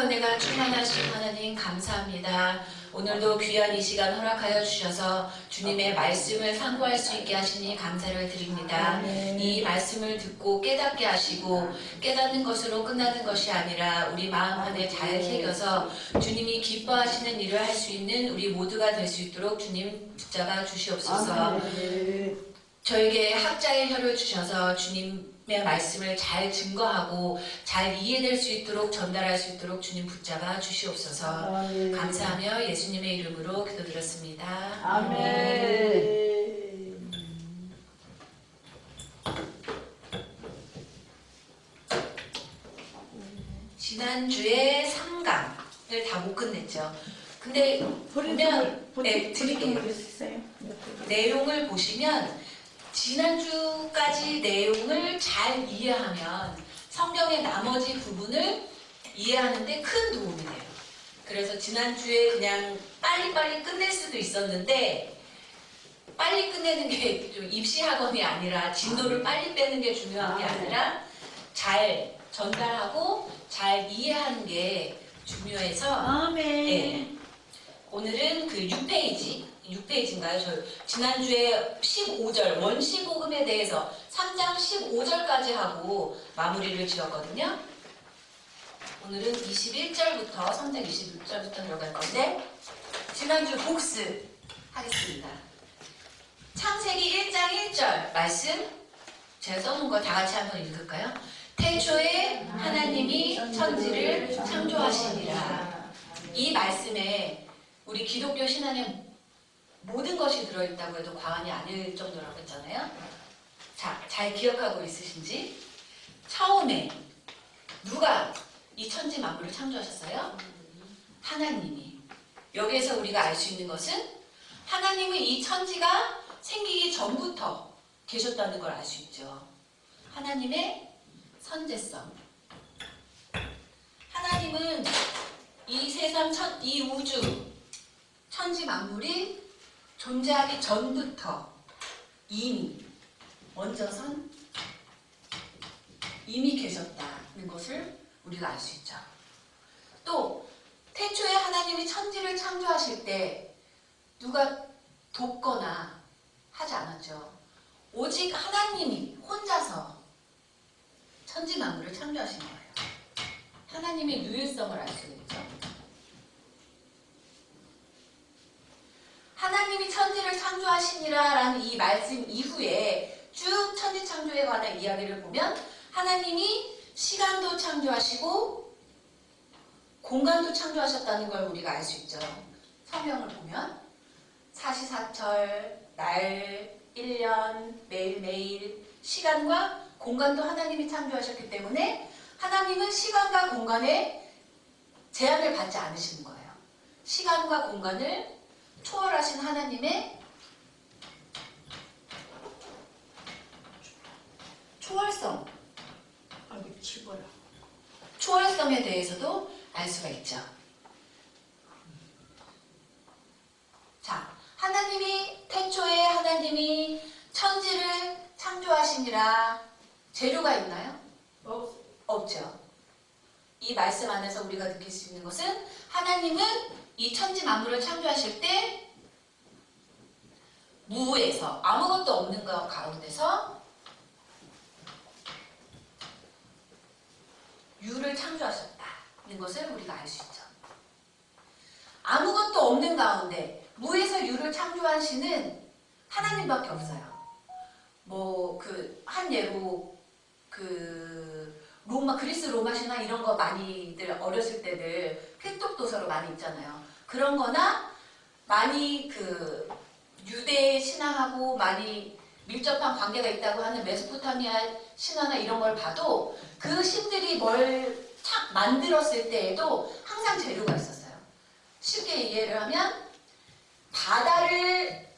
은혜가 충만하신 하나님 감사합니다. 오늘도 귀한 이 시간 허락하여 주셔서 주님의 말씀을 상고할 수 있게 하시니 감사를 드립니다. 이 말씀을 듣고 깨닫게 하시고 깨닫는 것으로 끝나는 것이 아니라 우리 마음 안에 잘 새겨서 주님이 기뻐하시는 일을 할 수 있는 우리 모두가 될 수 있도록 주님 붙잡아 주시옵소서. 저에게 학자의 혀를 주셔서 주님의 말씀을 잘 증거하고 잘 이해될 수 있도록 전달할 수 있도록 주님 붙잡아 주시옵소서. 감사하며 예수님의 이름으로 기도드렸습니다. 아멘. 지난주에 3강을 다 못 끝냈죠. 근데 보면 드릴게요. 내용을 보시면 지난주까지 내용을 잘 이해하면 성경의 나머지 부분을 이해하는데 큰 도움이 돼요. 그래서 지난주에 그냥 빨리빨리 끝낼 수도 있었는데 빨리 끝내는 게 좀 입시학원이 아니라 진도를 빨리 빼는 게 중요한 게 아니라 잘 전달하고 잘 이해하는 게 중요해서 아멘. 오늘은 그 6페이지인가요? 저 지난주에 15절 원시복음에 대해서 3장 15절까지 하고 마무리를 지었거든요. 오늘은 21절부터 3장 21절부터 들어갈 건데 지난주 복습하겠습니다. 창세기 1장 1절 말씀 제가 써놓은 거 다 같이 한번 읽을까요? 태초에 하나님이 천지를 창조하시니라. 이 말씀에 우리 기독교 신앙에 모든 것이 들어있다고 해도 과언이 아닐 정도라고 했잖아요. 자, 잘 기억하고 있으신지? 처음에 누가 이 천지 만물을 창조하셨어요? 하나님이. 여기에서 우리가 알 수 있는 것은 하나님은 이 천지가 생기기 전부터 계셨다는 걸 알 수 있죠. 하나님의 선제성. 하나님은 이 세상, 이 우주, 천지 만물이 존재하기 전부터 이미 먼저선 이미 계셨다는 것을 우리가 알 수 있죠. 또 태초에 하나님이 천지를 창조하실 때 누가 돕거나 하지 않았죠. 오직 하나님이 혼자서 천지 만물을 창조하신 거예요. 하나님의 유일성을 알 수 있죠. 하나님이 천지를 창조하시니라 라는 이 말씀 이후에 쭉 천지 창조에 관한 이야기를 보면 하나님이 시간도 창조하시고 공간도 창조하셨다는 걸 우리가 알 수 있죠. 성경을 보면 사시사철, 날, 1년, 매일매일 시간과 공간도 하나님이 창조하셨기 때문에 하나님은 시간과 공간에 제한을 받지 않으시는 거예요. 시간과 공간을 초월하신 하나님의 초월성, 초월성에 대해서도 알 수가 있죠. 자, 태초에 하나님이 천지를 창조하시니라. 재료가 있나요? 없죠. 이 말씀 안에서 우리가 느낄 수 있는 것은 하나님은 이 천지 만물을 창조하실 때 무에서 아무것도 없는 것 가운데서 유를 창조하셨다는 것을 우리가 알 수 있죠. 아무것도 없는 가운데 무에서 유를 창조하시는 하나님밖에 없어요. 한 예로 그리스 로마 신화 이런 거 많이들 어렸을 때들 필독 도서로 많이 있잖아요. 그런 거나 많이 유대 신앙하고 많이 밀접한 관계가 있다고 하는 메소포타미아 신화나 이런 걸 봐도 그 신들이 뭘 만들었을 때에도 항상 재료가 있었어요. 쉽게 이해를 하면 바다를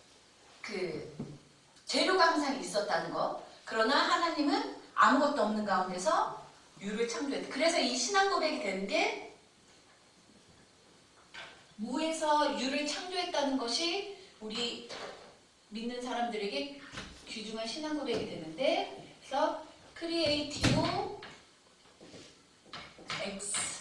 재료가 항상 있었다는 거. 그러나 하나님은 아무것도 없는 가운데서 유를 창조했다. 그래서 이 신앙 고백이 되는 게 무에서 유를 창조했다는 것이 우리 믿는 사람들에게 귀중한 신앙 고백이 되는데, 그래서 크리에이티오 엑스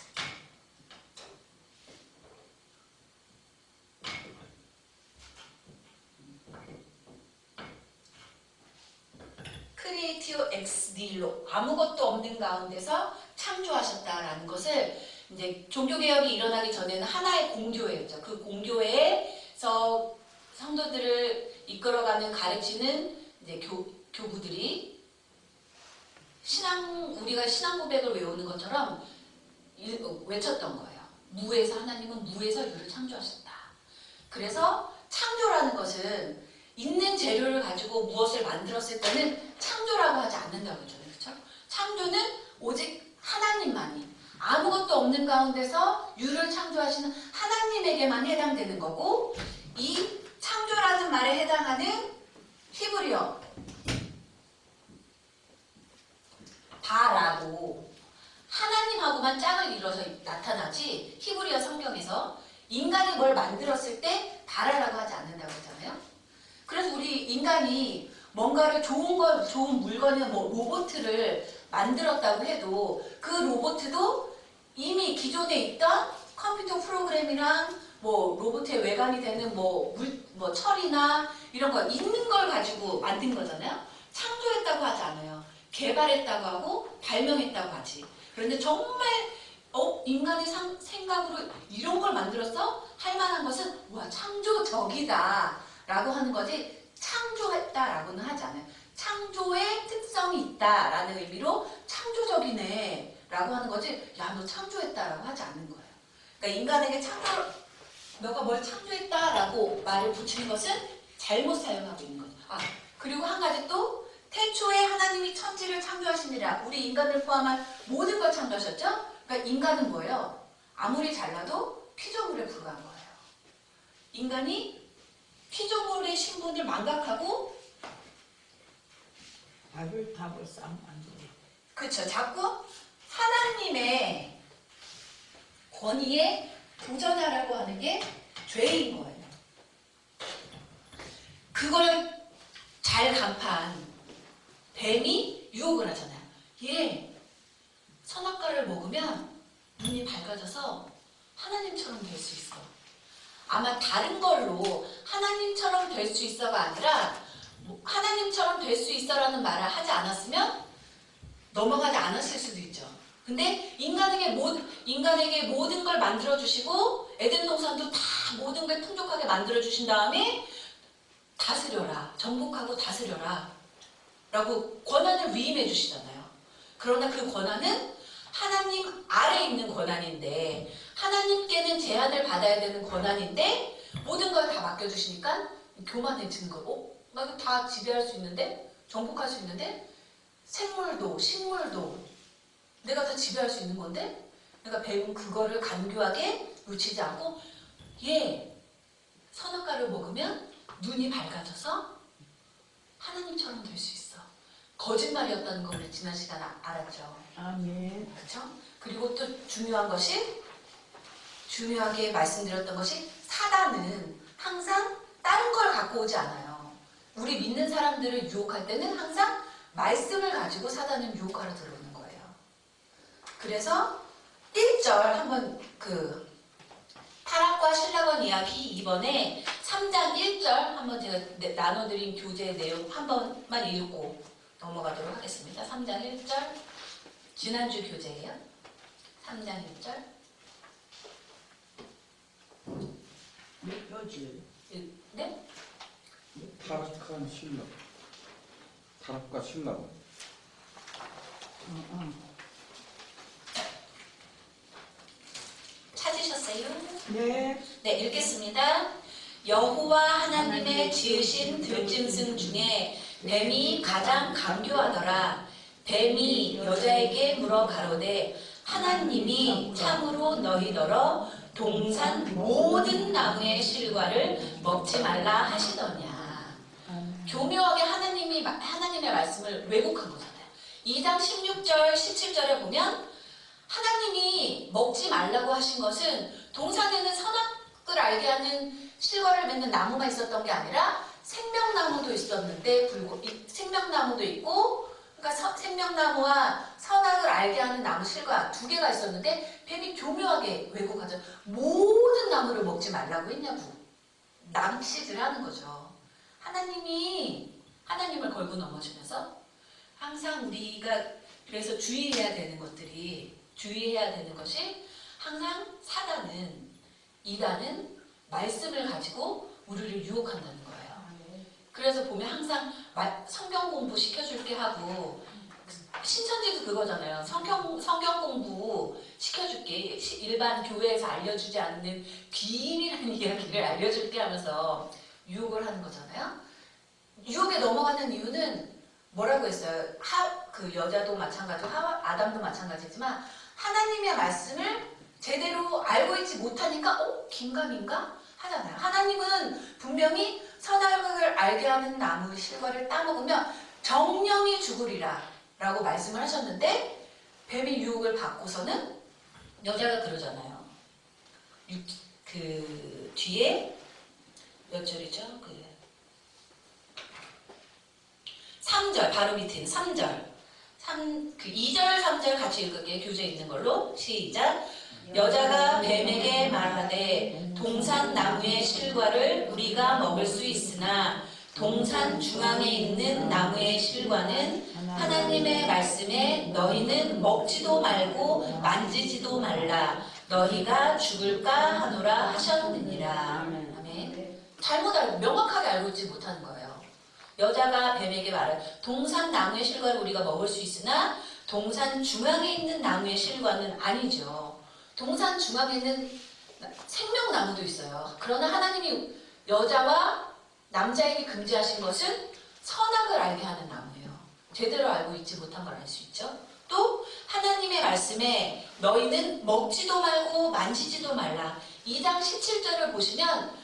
크리에이티오 엑스 닐로 아무것도 없는 가운데서 창조하셨다라는 것을 이제 종교개혁이 일어나기 전에는 하나의 공교회였죠. 그 공교회에서 성도들을 이끌어가는 가르치는 이제 교부들이 우리가 신앙 고백을 외우는 것처럼 외쳤던 거예요. 무에서 하나님은 무에서 유를 창조하셨다. 그래서 창조라는 것은 있는 재료를 가지고 무엇을 만들었을 때는 창조라고 하지 않는다고 했잖아요. 그렇죠? 창조는 오직 하나님만이 아무것도 없는 가운데서 유를 창조하시는 하나님에게만 해당되는 거고, 이 창조라는 말에 해당하는 히브리어 바라고 하나님하고만 짝을 이뤄서 나타나지, 히브리어 성경에서 인간이 뭘 만들었을 때 바라라고 하지 않는다고 했잖아요. 그래서 우리 인간이 뭔가를 좋은 물건이나 로봇을 만들었다고 해도 그 로봇도 이미 기존에 있던 컴퓨터 프로그램이랑 로봇의 외관이 되는 철이나 이런 거 있는 걸 가지고 만든 거잖아요. 창조했다고 하지 않아요. 개발했다고 하고 발명했다고 하지. 그런데 정말 인간의 생각으로 이런 걸 만들었어? 할 만한 것은 창조적이다 라고 하는 거지, 창조했다라고는 하지 않아요. 창조의 특성이 있다라는 의미로 창조적이네 라고 하는 거지, 너 창조했다라고 하지 않는 거예요. 그러니까 인간에게 너가 뭘 창조했다라고 말을 붙이는 것은 잘못 사용하고 있는 거죠. 그리고 한 가지 또, 태초에 하나님이 천지를 창조하시니라. 우리 인간을 포함한 모든 걸 창조하셨죠? 그러니까 인간은 뭐예요? 아무리 잘나도 피조물에 불과한 거예요. 인간이 피조물의 신분을 망각하고 답을 싸면 안 돼. 그렇죠. 자꾸 하나님의 권위에 도전하라고 하는 게 죄인 거예요. 그걸 잘 간파한 뱀이 유혹을 하잖아요. 선악과를 먹으면 눈이 밝아져서 하나님처럼 될 수 있어. 아마 다른 걸로 하나님처럼 될 수 있어가 아니라 뭐 하나님처럼 될 수 있어라는 말을 하지 않았으면 넘어가지 않았을 수도 있죠. 근데 인간에게 모든 걸 만들어 주시고 에덴 동산도 다 모든 걸 풍족하게 만들어 주신 다음에 다스려라, 정복하고 다스려라 라고 권한을 위임해 주시잖아요. 그러나 그 권한은 하나님 아래에 있는 권한인데, 하나님께는 제한을 받아야 되는 권한인데 모든 걸 다 맡겨주시니까 교만해지는 거고, 나 이거 다 지배할 수 있는데, 정복할 수 있는데, 생물도 식물도 내가 다 지배할 수 있는 건데, 내가 배운 그거를 간교하게 놓치지 않고, 선악과를 먹으면 눈이 밝아져서 하나님처럼 될 수 있어. 거짓말이었다는 걸 우리 지난 시간에 알았죠. 아멘. 그렇죠? 그리고 또 중요하게 말씀드렸던 것이, 사단은 항상 다른 걸 갖고 오지 않아요. 우리 믿는 사람들을 유혹할 때는 항상 말씀을 가지고 사단은 유혹하러 들어오는 거예요. 그래서 1절 한번 타락과 신라건 이야기, 이번에 3장 1절 한번 제가 나눠드린 교재 내용 한 번만 읽고 넘어가도록 하겠습니다. 3장 1절, 지난주 교재예요. 3장 1절. 몇 가지? 네? 타락한 신라. 타락과 신라고. 찾으셨어요? 네. 네, 읽겠습니다. 여호와 하나님의 지으신 들짐승 중에 뱀이 가장 강교하더라. 뱀이 여자에게 물어 가로되, 하나님이 참으로 너희더러 동산 모든 나무의 실과를 먹지 말라 하시더냐. 교묘하게 하나님의 말씀을 왜곡한 거잖아요. 2장 16절, 17절에 보면 하나님이 먹지 말라고 하신 것은 동산에는 선악을 알게 하는 실과를 맺는 나무가 있었던 게 아니라 생명나무도 있었는데, 생명나무도 있고, 그러니까 생명나무와 선악을 알게 하는 나무 실과 두 개가 있었는데, 뱀이 교묘하게 왜곡하죠. 모든 나무를 먹지 말라고 했냐고 남치질 하는 거죠. 하나님을 걸고 넘어지면서 항상 우리가 그래서 주의해야 되는 것이, 항상 이단은 말씀을 가지고 우리를 유혹한다는 거예요. 그래서 보면 항상 성경 공부 시켜줄게 하고, 신천지도 그거잖아요. 성경 공부 시켜줄게, 일반 교회에서 알려주지 않는 비밀이라는 이야기를 알려줄게 하면서 유혹을 하는 거잖아요. 유혹에 넘어가는 이유는 뭐라고 했어요? 그 여자도 마찬가지고 아담도 마찬가지지만, 하나님의 말씀을 제대로 알고 있지 못하니까 긴가민가 하잖아요. 하나님은 분명히 선악을 알게 하는 나무의 실과를 따먹으면 정령이 죽으리라 라고 말씀을 하셨는데, 뱀의 유혹을 받고서는 여자가 그러잖아요. 그 뒤에 몇 절이죠? 3절, 바로 밑에 3절. 2절, 3절 같이 읽을게요. 교재에 있는 걸로. 시작. 여자가 뱀에게 말하되, 동산 나무의 실과를 우리가 먹을 수 있으나 동산 중앙에 있는 나무의 실과는 하나님의 말씀에 너희는 먹지도 말고 만지지도 말라. 너희가 죽을까 하노라 하셨느니라. 아멘. 잘못 알고, 명확하게 알고 있지 못하는 거예요. 여자가 뱀에게 말해, 동산 나무의 실과를 우리가 먹을 수 있으나 동산 중앙에 있는 나무의 실과는 아니죠. 동산 중앙에는 생명나무도 있어요. 그러나 하나님이 여자와 남자에게 금지하신 것은 선악을 알게 하는 나무예요. 제대로 알고 있지 못한 걸 알 수 있죠. 또 하나님의 말씀에 너희는 먹지도 말고 만지지도 말라. 2장 17절을 보시면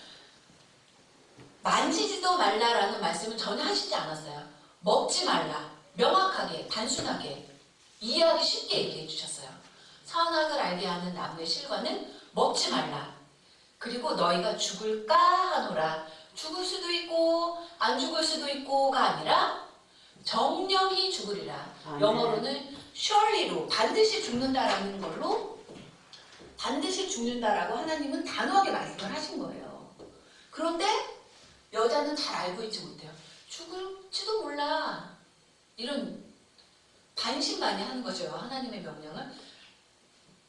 만지지도 말라라는 말씀은 전혀 하시지 않았어요. 먹지 말라. 명확하게, 단순하게, 이해하기 쉽게 얘기해 주셨어요. 선악을 알게 하는 나무의 실과는 먹지 말라. 그리고 너희가 죽을까 하노라. 죽을 수도 있고 안 죽을 수도 있고가 아니라 정령이 죽으리라. 영어로는 surely로, 반드시 죽는다라는 걸로, 반드시 죽는다라고 하나님은 단호하게 말씀을 하신 거예요. 그런데 여자는 잘 알고 있지 못해요. 죽을지도 몰라. 이런 반신반의하는 거죠. 하나님의 명령을.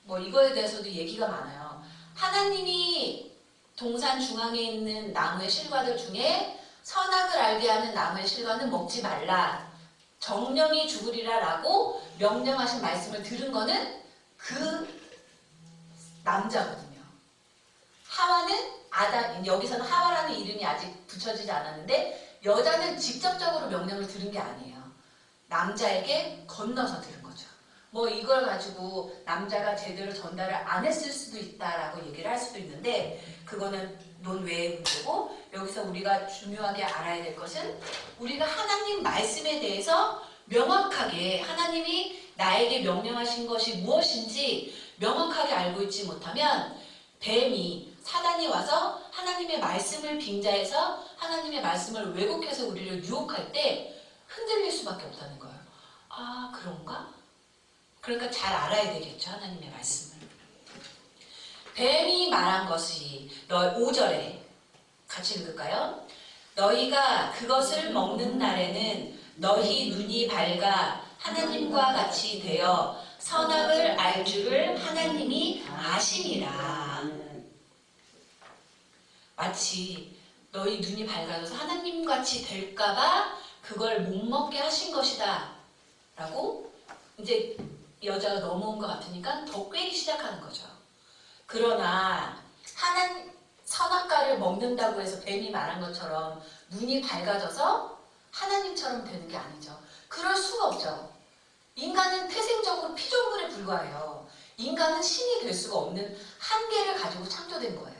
뭐 이거에 대해서도 얘기가 많아요. 하나님이 동산 중앙에 있는 나무의 실과들 중에 선악을 알게 하는 나무의 실과는 먹지 말라. 정령이 죽으리라 라고 명령하신 말씀을 들은 거는 그 남자거든요. 하와는 아담, 여기서는 하와라는 이름이 아직 붙여지지 않았는데 여자는 직접적으로 명령을 들은 게 아니에요. 남자에게 건너서 들은 거죠. 뭐 이걸 가지고 남자가 제대로 전달을 안 했을 수도 있다라고 얘기를 할 수도 있는데 그거는 논외의 문제고 여기서 우리가 중요하게 알아야 될 것은 우리가 하나님 말씀에 대해서 명확하게 하나님이 나에게 명령하신 것이 무엇인지 명확하게 알고 있지 못하면 뱀이 사단이 와서 하나님의 말씀을 빙자해서 하나님의 말씀을 왜곡해서 우리를 유혹할 때 흔들릴 수밖에 없다는 거예요. 아 그런가? 그러니까 잘 알아야 되겠죠. 하나님의 말씀을. 뱀이 말한 것이 5절에 같이 읽을까요? 너희가 그것을 먹는 날에는 너희 눈이 밝아 하나님과 같이 되어 선악을 알 줄을 하나님이 아시니라. 마치 너희 눈이 밝아져서 하나님같이 될까봐 그걸 못 먹게 하신 것이다 라고 이제 여자가 넘어온 것 같으니까 더 꿰기 시작하는 거죠. 그러나 선악과를 먹는다고 해서 뱀이 말한 것처럼 눈이 밝아져서 하나님처럼 되는 게 아니죠. 그럴 수가 없죠. 인간은 태생적으로 피조물에 불과해요. 인간은 신이 될 수가 없는 한계를 가지고 창조된 거예요.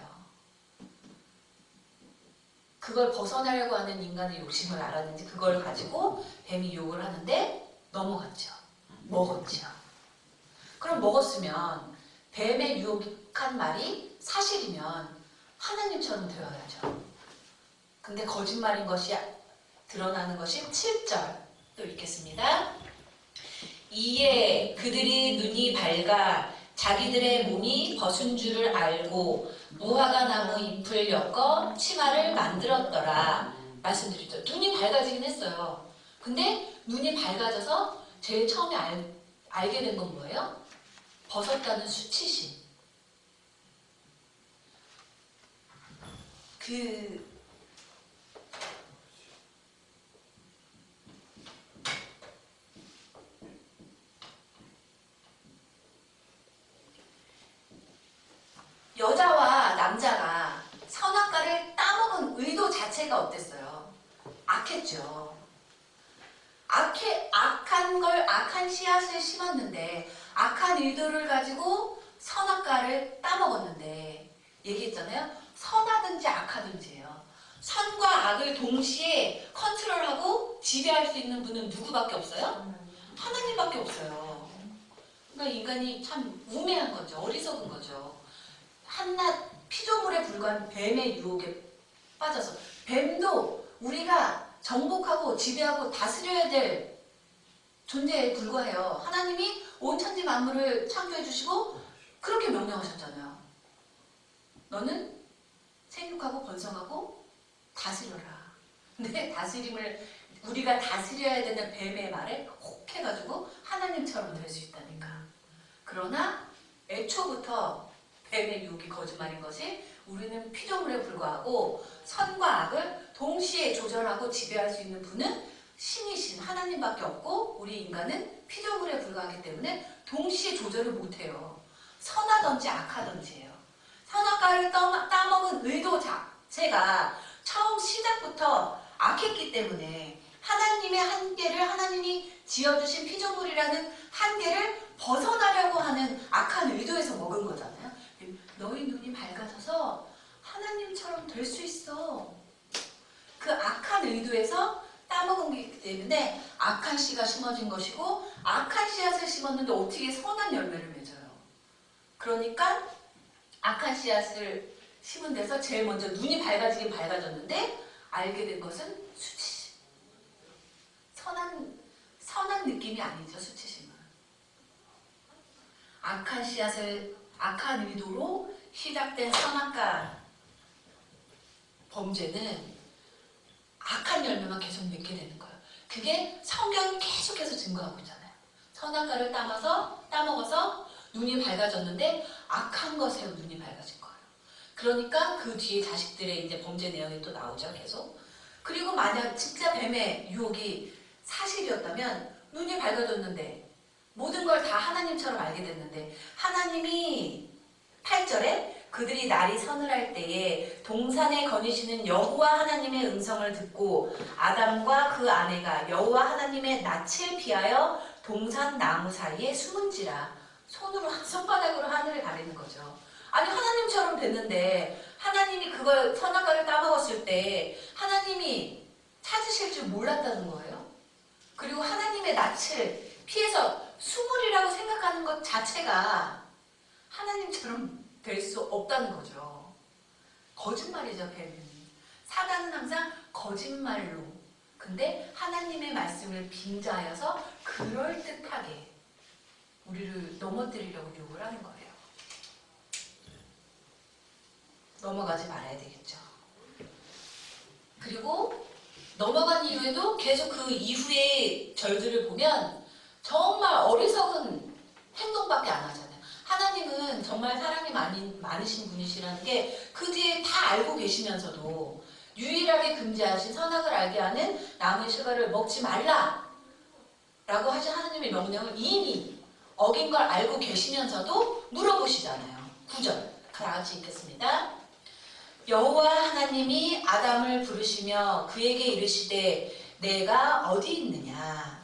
그걸 벗어나려고 하는 인간의 욕심을 알았는지 그걸 가지고 뱀이 유혹을 하는데 넘어갔죠. 먹었죠. 그럼 먹었으면 뱀의 유혹한 말이 사실이면 하나님처럼 되어야죠. 근데 거짓말인 것이 드러나는 것이 7절 또 읽겠습니다. 이에 그들이 눈이 밝아 자기들의 몸이 벗은 줄을 알고 무화과 나무 잎을 엮어 치마를 만들었더라. 말씀드렸죠. 눈이 밝아지긴 했어요. 근데 눈이 밝아져서 제일 처음에 알게 된 건 뭐예요? 벗었다는 수치심. 여자와 남자가 선악과를 따먹은 의도 자체가 어땠어요? 악했죠. 악한 씨앗을 심었는데 악한 의도를 가지고 선악과를 따먹었는데 얘기했잖아요. 선하든지 악하든지예요. 선과 악을 동시에 컨트롤하고 지배할 수 있는 분은 누구밖에 없어요? 하나님밖에 없어요. 그러니까 인간이 참 우매한 거죠. 어리석은 거죠. 한낱 피조물에 불과한 뱀의 유혹에 빠져서 뱀도 우리가 정복하고 지배하고 다스려야 될 존재에 불과해요. 하나님이 온 천지 만물을 창조해 주시고 그렇게 명령하셨잖아요. 너는 생육하고 번성하고 다스려라. 근데 다스림을 우리가 다스려야 되는 뱀의 말에 혹해가지고 하나님처럼 될 수 있다니까. 그러나 애초부터 뱀의 유혹이 거짓말인 것이 우리는 피조물에 불과하고 선과 악을 동시에 조절하고 지배할 수 있는 분은 신이신 하나님밖에 없고 우리 인간은 피조물에 불과하기 때문에 동시에 조절을 못해요. 선하든지 악하든지예요. 선악과를 따먹은 의도 자체가 처음 시작부터 악했기 때문에 하나님의 한계를 하나님이 지어주신 피조물이라는 한계를 벗어나려고 하는 악한 의도에서 먹은 거잖아요. 너희 눈이 밝아져서 하나님처럼 될 수 있어. 그 악한 의도에서 따먹은 거기 때문에 악한 씨가 심어진 것이고 악한 씨앗을 심었는데 어떻게 선한 열매를 맺어요. 그러니까 악한 씨앗을 심은 데서 제일 먼저 눈이 밝아지긴 밝아졌는데 알게 된 것은 수치심. 선한 느낌이 아니죠. 수치심은. 악한 씨앗을 악한 의도로 시작된 선악과 범죄는 악한 열매만 계속 맺게 되는 거예요. 그게 성경이 계속해서 증거하고 있잖아요. 선악과를 따먹어서 눈이 밝아졌는데 악한 것에 눈이 밝아진 거예요. 그러니까 그 뒤에 자식들의 이제 범죄 내용이 또 나오죠, 계속. 그리고 만약 진짜 뱀의 유혹이 사실이었다면 눈이 밝아졌는데 모든 걸 다 하나님처럼 알게 됐는데 하나님이 8절에 그들이 날이 서늘할 때에 동산에 거니시는 여호와 하나님의 음성을 듣고 아담과 그 아내가 여호와 하나님의 낯을 피하여 동산 나무 사이에 숨은지라. 손바닥으로 하늘을 가리는 거죠. 아니 하나님처럼 됐는데 하나님이 그걸 선악과를 따먹었을 때 하나님이 찾으실 줄 몰랐다는 거예요. 그리고 하나님의 낯을 피해서 숨으리라고 생각하는 것 자체가 하나님처럼 될 수 없다는 거죠. 거짓말이죠, 뱀은. 사단은 항상 거짓말로. 근데 하나님의 말씀을 빙자하여서 그럴듯하게 우리를 넘어뜨리려고 유혹을 하는 거예요. 넘어가지 말아야 되겠죠. 그리고 넘어간 이후에도 계속 그 이후의 절들을 보면 정말 어리석은 행동밖에 안 하잖아요. 하나님은 정말 사랑이 많으신 분이시라는 게 그 뒤에 다 알고 계시면서도 유일하게 금지하신 선악을 알게 하는 나무의 실과를 먹지 말라 라고 하신 하나님의 명령을 이미 어긴 걸 알고 계시면서도 물어보시잖아요. 9절 다 같이 읽겠습니다. 여호와 하나님이 아담을 부르시며 그에게 이르시되 내가 어디 있느냐.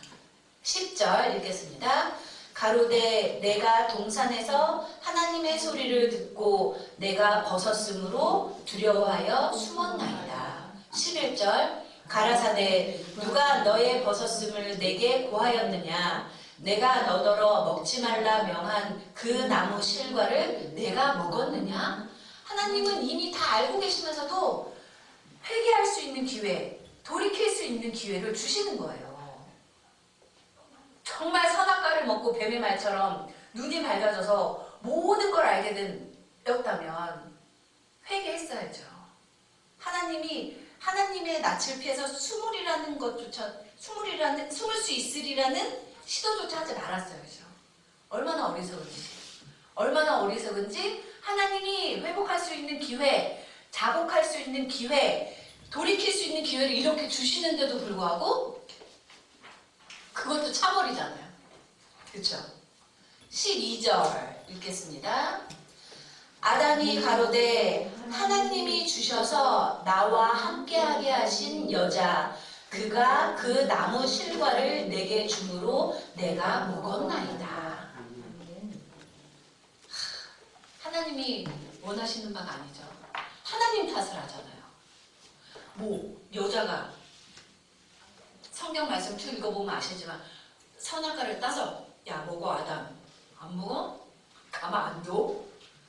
10절 읽겠습니다. 가로되 내가 동산에서 하나님의 소리를 듣고 내가 벗었으므로 두려워하여 숨었나이다. 11절 가라사대 누가 너의 벗었음을 내게 고하였느냐. 내가 너더러 먹지 말라 명한 그 나무 실과를 내가 먹었느냐. 하나님은 이미 다 알고 계시면서도 회개할 수 있는 기회, 돌이킬 수 있는 기회를 주시는 거예요. 정말 선악과를 먹고 뱀의 말처럼 눈이 밝아져서 모든 걸 알게 되었다면 회개했어야죠. 하나님의 낯을 피해서 숨을 수 있으리라는 시도조차 하지 말았어야죠. 얼마나 어리석은지 하나님이 회복할 수 있는 기회, 자복할 수 있는 기회, 돌이킬 수 있는 기회를 이렇게 주시는데도 불구하고 그것도 차버리잖아요. 그렇죠? 12절 읽겠습니다. 아담이 가로되 하나님이 주셔서 나와 함께하게 하신 여자 그가 그 나무 실과를 내게 주므로 내가 먹었나이다. 하나님이 원하시는 바가 아니죠. 하나님 탓을 하잖아요. 여자가 성경 말씀 쭉 읽어보면 아시지만 선악과를 따서 야 먹어 아담. 안 먹어? 가만 안 둬?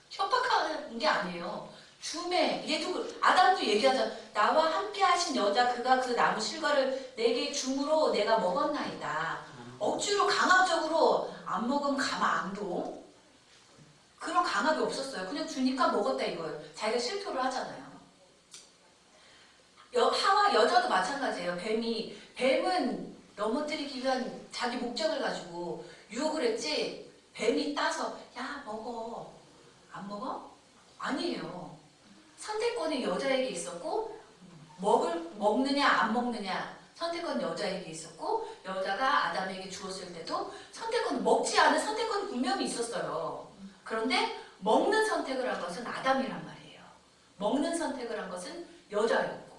협박하는 게 아니에요. 아담도 얘기하자. 나와 함께 하신 여자 그가 그 나무 실과를 내게 주므로 내가 먹었나이다. 억지로 강압적으로 안 먹으면 가만 안 둬? 그런 강압이 없었어요. 그냥 주니까 먹었다 이거예요. 자기가 실토를 하잖아요. 여자도 마찬가지예요. 뱀은 넘어뜨리기 위한 자기 목적을 가지고 유혹을 했지 뱀이 따서 야 먹어. 안 먹어? 아니에요. 선택권이 여자에게 있었고 먹느냐 안 먹느냐 선택권은 여자에게 있었고 여자가 아담에게 주었을 때도 먹지 않은 선택권이 분명히 있었어요. 그런데 먹는 선택을 한 것은 아담이란 말이에요. 먹는 선택을 한 것은 여자였고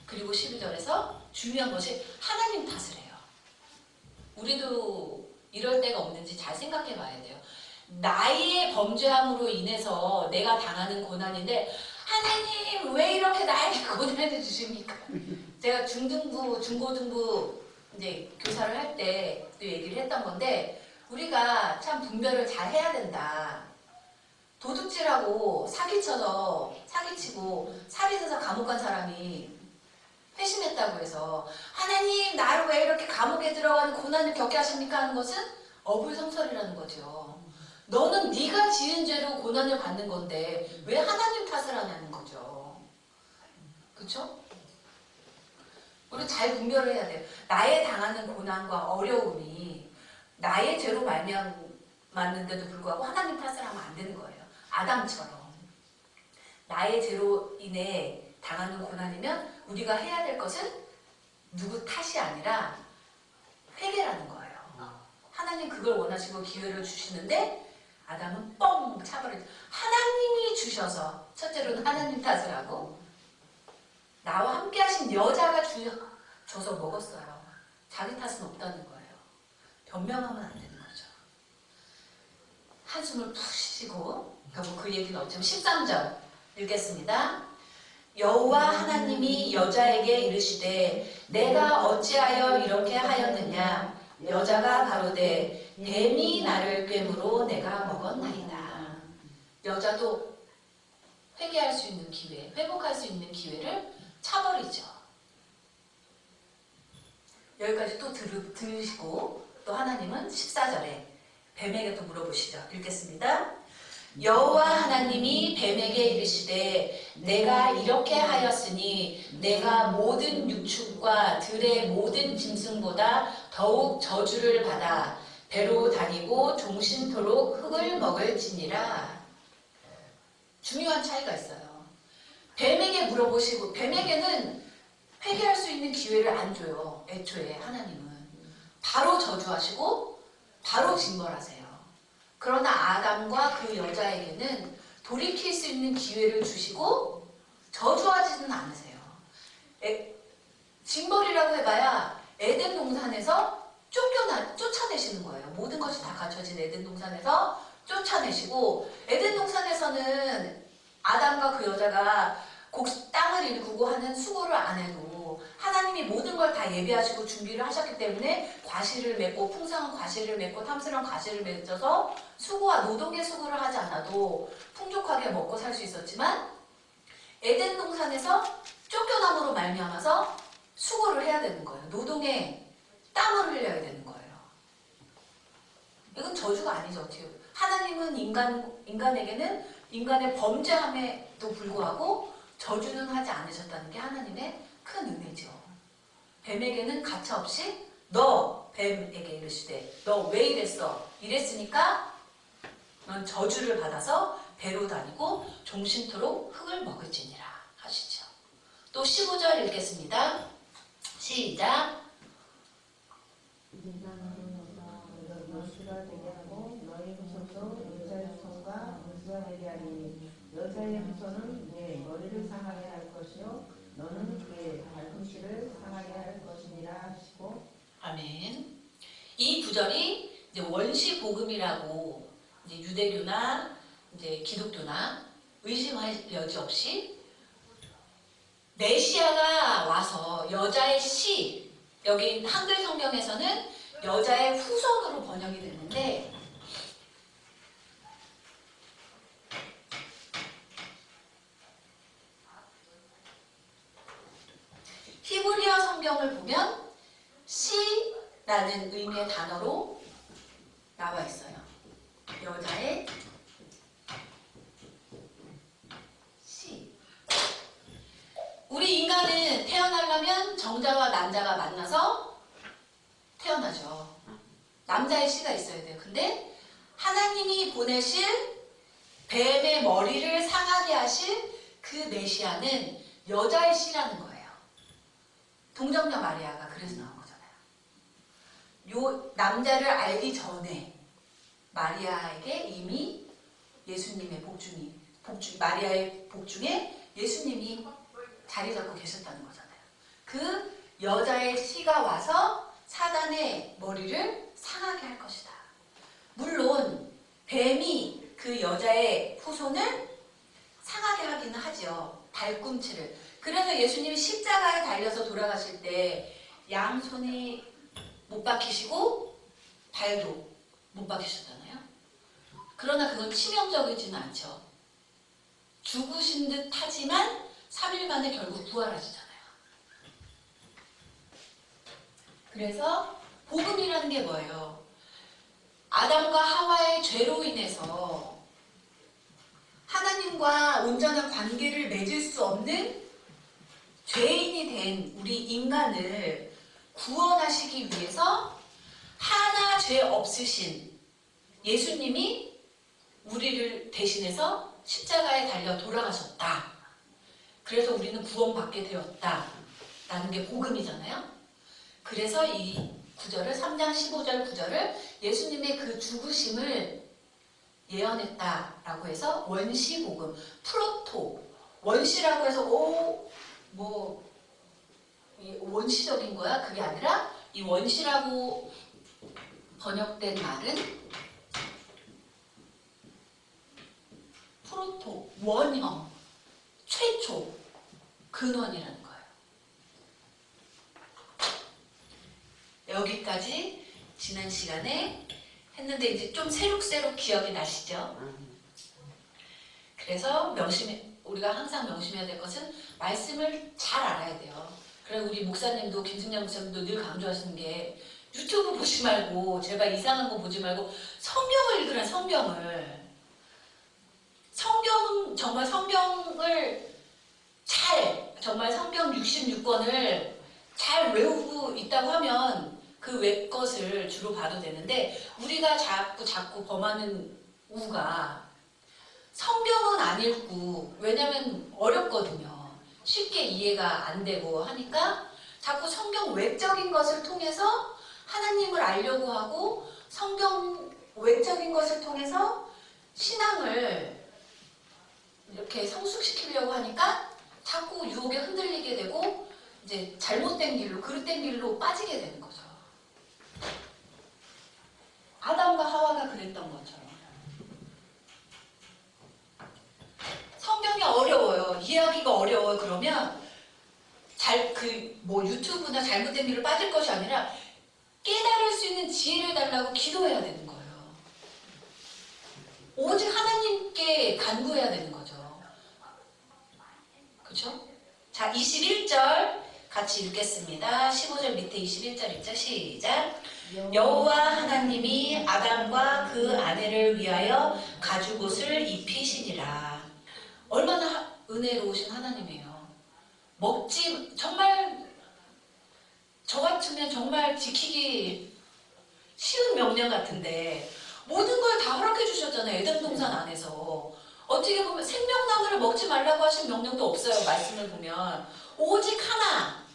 그리고 12절에서 중요한 것이 하나님 탓을 해요. 우리도 이럴 때가 없는지 잘 생각해 봐야 돼요. 나의 범죄함으로 인해서 내가 당하는 고난인데 하나님 왜 이렇게 나에게 고난을 주십니까? 제가 중고등부 이제 교사를 할 때 또 얘기를 했던 건데 우리가 참 분별을 잘 해야 된다. 도둑질하고 사기치고 살이 져서 감옥 간 사람이 회심했다고 해서 하나님 나를 왜 이렇게 감옥에 들어가는 고난을 겪게 하십니까? 하는 것은 어불성설이라는 거죠. 너는 네가 지은 죄로 고난을 받는 건데 왜 하나님 탓을 하냐는 거죠. 그렇죠? 우리 잘 분별을 해야 돼요. 나의 당하는 고난과 어려움이 나의 죄로 말미암았는데도 불구하고 하나님 탓을 하면 안 되는 거예요. 아담처럼. 나의 죄로 인해 당하는 고난이면 우리가 해야 될 것은 누구 탓이 아니라 회개라는 거예요. 하나님 그걸 원하시고 기회를 주시는데 아담은 뻥 차버리죠. 하나님이 주셔서 첫째로는 하나님 탓을 하고 나와 함께 하신 여자가 줘서 먹었어요. 자기 탓은 없다는 거예요. 변명하면 안 되는 거죠. 한숨을 푹 쉬고 결국 그 얘기는 어쩌면 13절 읽겠습니다. 여호와 하나님이 여자에게 이르시되 내가 어찌하여 이렇게 하였느냐 여자가 가로되 뱀이 나를 꿰므로 내가 먹었나이다. 여자도 회개할 수 있는 기회, 회복할 수 있는 기회를 차버리죠. 여기까지 또 들으시고 또 하나님은 14절에 뱀에게 또 물어보시죠. 읽겠습니다. 여호와 하나님이 뱀에게 이르시되 내가 이렇게 하였으니 내가 모든 육축과 들의 모든 짐승보다 더욱 저주를 받아 배로 다니고 종신토록 흙을 먹을지니라. 중요한 차이가 있어요. 뱀에게 물어보시고 뱀에게는 회개할 수 있는 기회를 안 줘요. 애초에 하나님은 바로 저주하시고 바로 징벌하세요. 그러나 아담과 그 여자에게는 돌이킬 수 있는 기회를 주시고 저주하지는 않으세요. 징벌이라고 해봐야 에덴 동산에서 쫓아내시는 거예요. 모든 것이 다 갖춰진 에덴 동산에서 쫓아내시고 에덴 동산에서는 아담과 그 여자가 땅을 일구고 하는 수고를 안 해도 하나님이 모든 걸 다 예비하시고 준비를 하셨기 때문에 과실을 맺고 풍성한 과실을 맺고 탐스러운 과실을 맺어서 수고와 노동의 수고를 하지 않아도 풍족하게 먹고 살 수 있었지만 에덴 동산에서 쫓겨남으로 말미암아서 수고를 해야 되는 거예요. 노동에 땀을 흘려야 되는 거예요. 이건 저주가 아니죠. 어떻게 하나님은 인간에게는 인간의 범죄함에도 불구하고 저주는 하지 않으셨다는 게 하나님의 큰 은혜죠. 뱀에게는 가차없이 너 뱀에게 이르시되 너 왜 이랬어? 이랬으니까 넌 저주를 받아서 배로 다니고 종신토록 흙을 먹을지니라 하시죠. 또 15절 읽겠습니다. 시작. 여수가 되게 하고 너희 후손도 여자의 후손과 여수가 되게 하리니 여자의 후손은 내 머리를 상하게 할 것이요 너는 그의 발꿈치를 상하게 할 것이니라 하시고. 아멘. 이 구절이 이제 원시 복음이라고 이제 유대교나 이제 기독교나 의심할 여지 없이 메시아가 와서 여자의 씨, 여기 한글 성경에서는 여자의 후손으로 번역이 됐는데 히브리어 성경을 보면 씨라는 의미의 단어로 나와 있어요. 여자의 씨. 우리 인간은 태어나려면 정자와 남자가 만나서 태어나죠. 남자의 씨가 있어야 돼요. 근데 하나님이 보내실 뱀의 머리를 상하게 하실 그 메시아는 여자의 씨라는 거예요. 동정녀 마리아가 그래서 나온 거잖아요. 요 남자를 알기 전에 마리아에게 이미 예수님의 마리아의 복중에 예수님이 자리 잡고 계셨다는 거잖아요. 그 여자의 씨가 와서 사단의 머리를 상하게 할 것이다. 물론 뱀이 그 여자의 후손을 상하게 하기는 하죠. 발꿈치를. 그래서 예수님이 십자가에 달려서 돌아가실 때 양손이 못 박히시고 발도 못 박히셨잖아요. 그러나 그건 치명적이지는 않죠. 죽으신 듯 하지만 3일 만에 결국 부활하시잖아요. 그래서 복음이라는 게 뭐예요? 아담과 하와의 죄로 인해서 하나님과 온전한 관계를 맺을 수 없는 죄인이 된 우리 인간을 구원하시기 위해서 하나 죄 없으신 예수님이 우리를 대신해서 십자가에 달려 돌아가셨다. 그래서 우리는 구원받게 되었다. 라는 게 복음이잖아요. 그래서 이 구절을 3장 15절 9절을 예수님의 그 죽으심을 예언했다라고 해서 원시복음, 프로토, 원시라고 해서 원시적인 거야? 그게 아니라 이 원시라고 번역된 말은 프로토, 원형, 최초, 근원이라는 거예요. 여기까지 지난 시간에 했는데 이제 좀 새록새록 기억이 나시죠? 그래서 우리가 항상 명심해야 될 것은 말씀을 잘 알아야 돼요. 그래서 우리 목사님도 김승현 목사님도 늘 강조하시는 게 유튜브 보지 말고 제발 이상한 거 보지 말고 성경을 읽으라. 성경을 정말 성경을 정말 성경 66권을 잘 외우고 있다고 하면 그 외 것을 주로 봐도 되는데 우리가 자꾸 범하는 우가 성경은 안 읽고 왜냐면 어렵거든요. 쉽게 이해가 안 되고 하니까 자꾸 성경 외적인 것을 통해서 하나님을 알려고 하고 성경 외적인 것을 통해서 신앙을 이렇게 성숙시키려고 하니까 자꾸 유혹에 흔들리게 되고 이제 잘못된 길로 그릇된 길로 빠지게 되는 거죠. 아담과 하와가 그랬던 것처럼 성경이 어려워요. 이해하기가 어려워요. 그러면 유튜브나 잘못된 길로 빠질 것이 아니라 깨달을 수 있는 지혜를 달라고 기도해야 되는 거예요. 오직 하나님께 간구해야 되는 거죠. 그렇죠? 자, 21절 같이 읽겠습니다. 15절 밑에 21절 읽자. 시작. 여호와 하나님이 아담과 그 아내를 위하여 가죽옷을 입히시니라. 얼마나 은혜로우신 하나님이에요. 정말 저 같으면 정말 지키기 쉬운 명령 같은데 모든 걸 다 허락해 주셨잖아요. 에덴 동산 안에서. 어떻게 보면 생명나무를 먹지 말라고 하신 명령도 없어요. 말씀을 보면 오직 하나,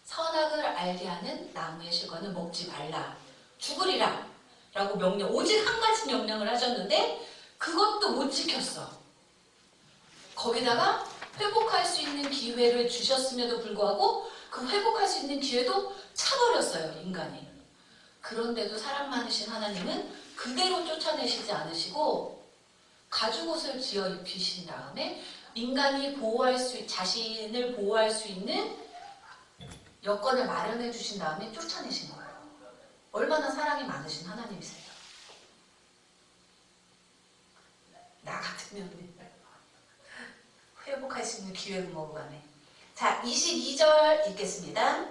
선악을 알게 하는 나무의 실과는 먹지 말라, 죽으리라 라고 명령, 오직 한 가지 명령을 하셨는데 그것도 못 지켰어. 거기다가 회복할 수 있는 기회를 주셨음에도 불구하고 그 회복할 수 있는 기회도 차버렸어요. 인간이. 그런데도 사랑 많으신 하나님은 그대로 쫓아내시지 않으시고 가죽옷을 지어 입히신 다음에 인간이 자신을 보호할 수 있는 여건을 마련해 주신 다음에 쫓아내신 거예요. 얼마나 사랑이 많으신 하나님이세요. 나 같으면 회복할 수 있는 기회를 먹어가네. 자, 22절 읽겠습니다.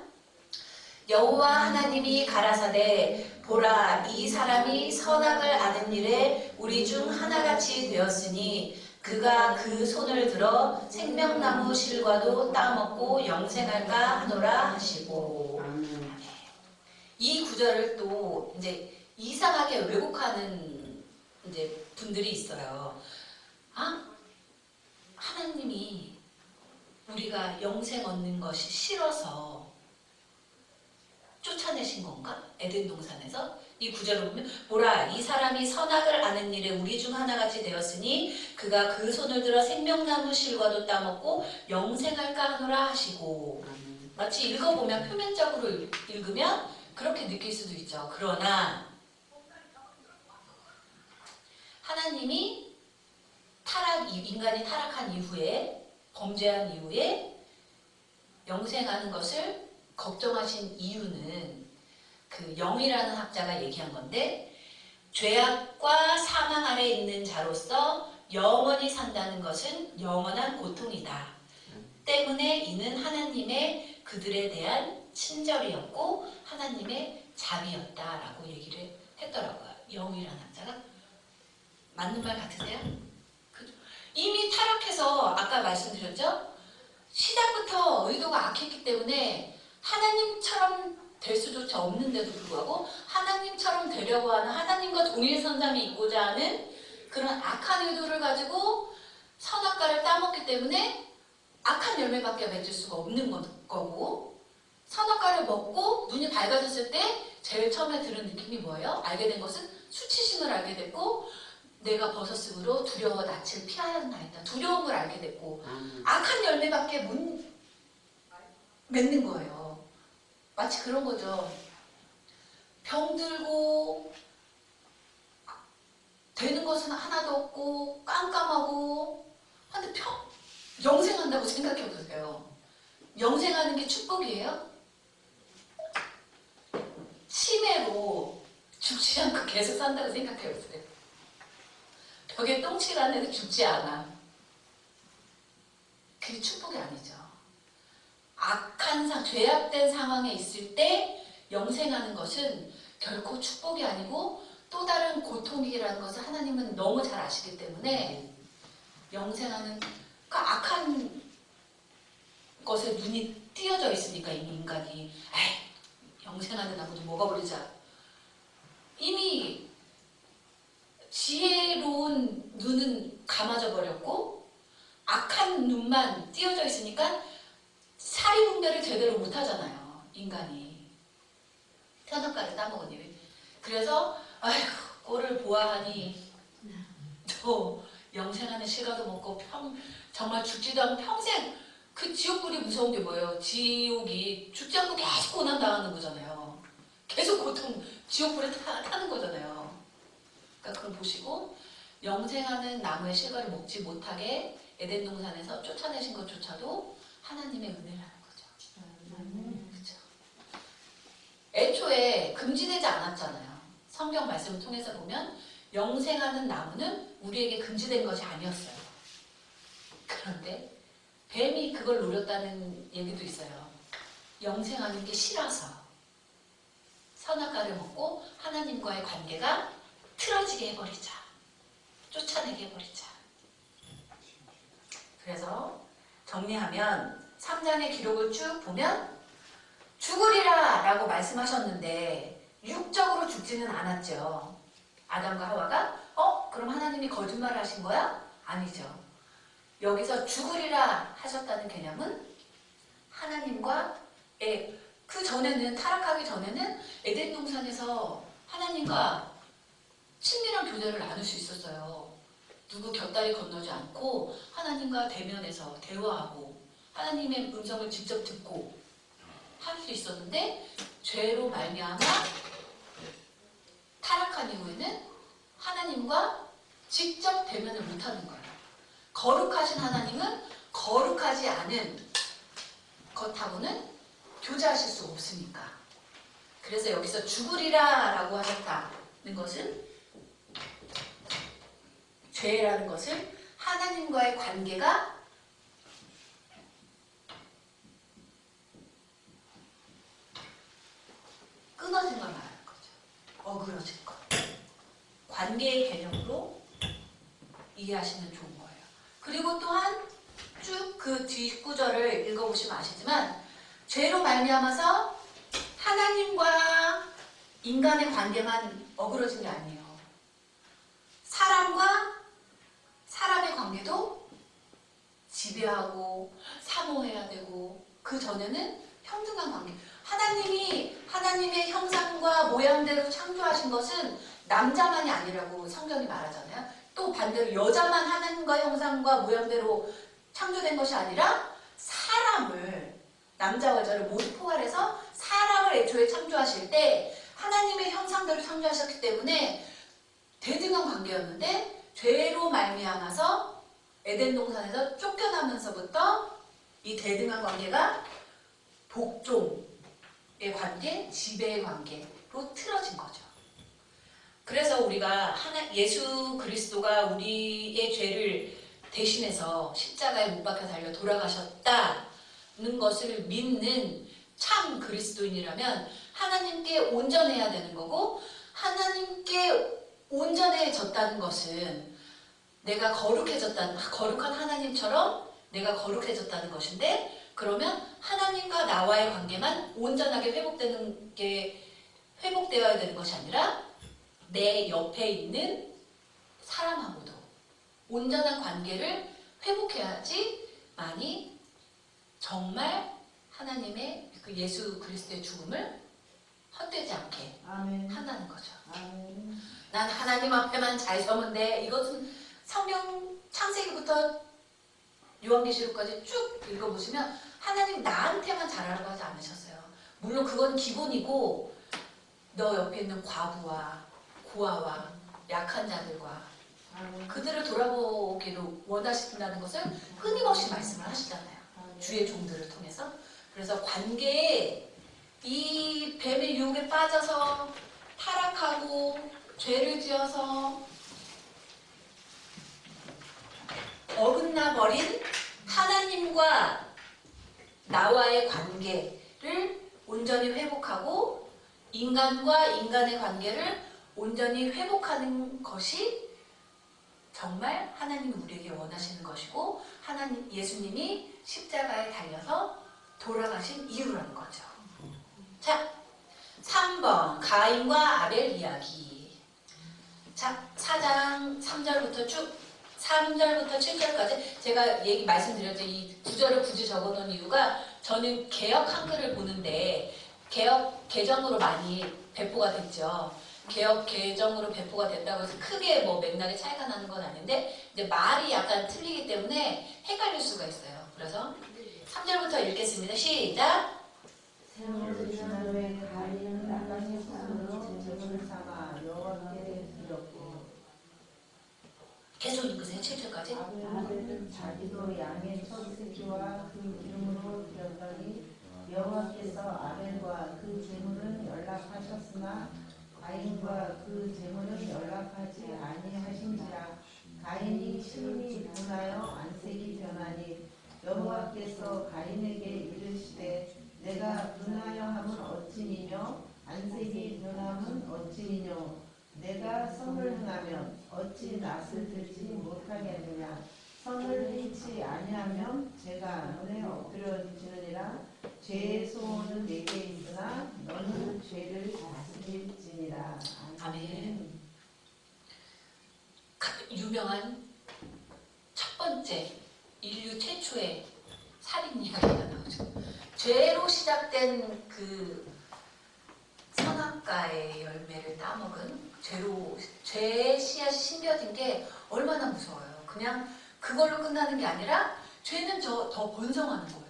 여호와 하나님이 가라사대 보라 이 사람이 선악을 아는 일에 우리 중 하나같이 되었으니 그가 그 손을 들어 생명나무 실과도 따먹고 영생할까 하노라 하시고. 이 구절을 또 이제 이상하게 왜곡하는 이제 분들이 있어요. 하나님이 우리가 영생 얻는 것이 싫어서 쫓아내신 건가? 에덴 동산에서? 이 구절을 보면 보라 이 사람이 선악을 아는 일에 우리 중 하나같이 되었으니 그가 그 손을 들어 생명나무 실과도 따먹고 영생할까 하노라 하시고. 마치 읽어보면 표면적으로 읽으면 그렇게 느낄 수도 있죠. 그러나 하나님이 인간이 타락한 이후에 범죄한 이후에 영생하는 것을 걱정하신 이유는 그 영이라는 학자가 얘기한 건데 죄악과 사망 아래 있는 자로서 영원히 산다는 것은 영원한 고통이다. 때문에 이는 하나님의 그들에 대한 친절이었고 하나님의 자비였다라고 얘기를 했더라고요. 영이라는 학자가. 맞는 말 같으세요? 이미 타락해서 아까 말씀드렸죠? 시작부터 의도가 악했기 때문에 하나님처럼 될 수조차 없는데도 불구하고 하나님처럼 되려고 하는 하나님과 동일선상에 있고자 하는 그런 악한 의도를 가지고 선악과를 따먹기 때문에 악한 열매밖에 맺을 수가 없는 거고, 선악과를 먹고 눈이 밝아졌을 때 제일 처음에 들은 느낌이 뭐예요? 알게 된 것은 수치심을 알게 됐고, 내가 벗었으므로 두려워 낯을 피하였나이다. 두려움을 알게 됐고, 악한 열매밖에 못 맺는 거예요. 마치 그런 거죠. 병들고 되는 것은 하나도 없고 깜깜하고, 근데 영생한다고 생각해 보세요. 영생하는 게 축복이에요? 치매로 죽지 않고 계속 산다고 생각해 보세요. 벽에 똥칠하는데 죽지 않아. 그게 축복이 아니죠. 악한 죄악된 상황에 있을 때 영생하는 것은 결코 축복이 아니고 또 다른 고통이라는 것을 하나님은 너무 잘 아시기 때문에, 영생하는 그 악한 것에 눈이 띄어져 있으니까 이미 인간이 영생하는 나무도 먹어버리자. 이미 지혜로운 눈은 감아져 버렸고 악한 눈만 띄어져 있으니까 사리분별을 제대로 못하잖아요. 인간이 선악과를 따먹으니. 그래서 아이고 꼴을 보아하니 또 영생하는 실과도 먹고 정말 죽지도 않고 평생, 그 지옥불이 무서운 게 뭐예요? 지옥이 죽지 않고 계속 고난당하는 거잖아요. 계속 고통, 지옥불에 타는 거잖아요. 그러니까 그걸 보시고 영생하는 나무의 실과를 먹지 못하게 에덴 동산에서 쫓아내신 것조차도 하나님의 은혜라는 거죠. 그렇죠? 애초에 금지되지 않았잖아요. 성경 말씀을 통해서 보면 영생하는 나무는 우리에게 금지된 것이 아니었어요. 그런데 뱀이 그걸 노렸다는 얘기도 있어요. 영생하는 게 싫어서 선악과를 먹고 하나님과의 관계가 틀어지게 해버리자, 쫓아내게 해버리자. 그래서 정리하면 3장의 기록을 쭉 보면 죽으리라 라고 말씀하셨는데 육적으로 죽지는 않았죠. 아담과 하와가 그럼 하나님이 거짓말을 하신 거야? 아니죠. 여기서 죽으리라 하셨다는 개념은 하나님과의, 그 전에는, 타락하기 전에는 에덴 동산에서 하나님과 친밀한 교제를 나눌 수 있었어요. 누구 곁다리 건너지 않고 하나님과 대면해서 대화하고 하나님의 음성을 직접 듣고 할 수 있었는데, 죄로 말미암아 타락한 이후에는 하나님과 직접 대면을 못하는 거예요. 거룩하신 하나님은 거룩하지 않은 것하고는 교제하실 수 없으니까. 그래서 여기서 죽으리라 라고 하셨다는 것은, 죄라는 것은 하나님과의 관계가 끊어진 걸 말하는 거죠. 어그러진 것. 관계의 개념으로 이해하시면 좋은 거예요. 그리고 또한 쭉 그 뒷구절을 읽어보시면 아시지만, 죄로 말미암아서 하나님과 인간의 관계만 어그러진 게 아니에요. 사람과 사람의 관계도 지배하고 사모해야 되고, 그 전에는 평등한 관계. 하나님이 하나님의 형상과 모양대로 창조하신 것은 남자만이 아니라고 성경이 말하잖아요. 또 반대로 여자만 하나님과 형상과 모양대로 창조된 것이 아니라 사람을, 남자와 여자를 모두 포괄해서 사람을 애초에 창조하실 때 하나님의 형상대로 창조하셨기 때문에 대등한 관계였는데, 죄로 말미암아서 에덴 동산에서 쫓겨나면서부터 이 대등한 관계가 복종의 관계, 지배의 관계로 틀어진 거죠. 그래서 우리가 예수 그리스도가 우리의 죄를 대신해서 십자가에 못 박혀 달려 돌아가셨다는 것을 믿는 참 그리스도인이라면 하나님께 온전해야 되는 거고, 하나님께 온전해졌다는 것은 내가 거룩해졌다는, 거룩한 하나님처럼 내가 거룩해졌다는 것인데, 그러면 하나님과 나와의 관계만 온전하게 회복되어야 되는 것이 아니라 내 옆에 있는 사람하고도 온전한 관계를 회복해야지만이 정말 하나님의 그 예수 그리스도의 죽음을 헛되지 않게 아멘. 한다는 거죠. 아멘. 난 하나님 앞에만 잘 서면 돼. 이것은 성경 창세기부터 요한계시록까지 쭉 읽어보시면 하나님 나한테만 잘하라고 하지 않으셨어요. 물론 그건 기본이고 너 옆에 있는 과부와 고아와 약한 자들과 아멘. 그들을 돌아보기를 원하신다는 것을 끊임없이 말씀을 하시잖아요. 주의 종들을 통해서. 그래서 관계에 이 뱀의 유혹에 빠져서 타락하고 죄를 지어서 어긋나 버린 하나님과 나와의 관계를 온전히 회복하고 인간과 인간의 관계를 온전히 회복하는 것이 정말 하나님이 우리에게 원하시는 것이고 하나님 예수님이 십자가에 달려서 돌아가신 이유라는 거죠. 자, 3번 가인과 아벨 이야기. 자, 4장 3절부터 쭉 3절부터 7절까지 제가 말씀드렸죠. 이 구절을 굳이 적어놓은 이유가 저는 개역 한글을 보는데 개역 개정으로 많이 배포가 됐죠. 개역 개정으로 배포가 됐다고 해서 크게 뭐 맥락의 차이가 나는 건 아닌데 이제 말이 약간 틀리기 때문에 헷갈릴 수가 있어요. 그래서 3절부터 읽겠습니다. 시작. 새로운 지난 후에 가인은 나가신 손으로 제물을 삼아 여호와께 드렸고 계속 읽으세요. 7절까지. 아벨은 자기도 양의 첫 새끼와 그 기름으로 드렸더니 여호와께서 아벨과 그 제물은 연락하셨으나 가인과 그 제물은 연락하지 아니하신지라. 가인이 심히 분하여 안색이 변하니 여호와께서 가인에게 이르시되 내가 분하여 함은 어찌니뇨 안색이 변함은 어찌니뇨 내가 선을 행하면 어찌 낯을 들지 못하겠느냐 선을 행치 아니하면 제가 너에 엎드려지느니라. 죄의 소원은 내게 있으나 너는 죄를 다스릴지니라. 아멘. 유명한 첫 번째 인류 최초의 살인 이야기가 나오죠. 죄로 시작된 그 선악과의 열매를 따먹은 죄의 씨앗이 심겨진 게 얼마나 무서워요. 그냥 그걸로 끝나는 게 아니라 죄는 더 번성하는 거예요.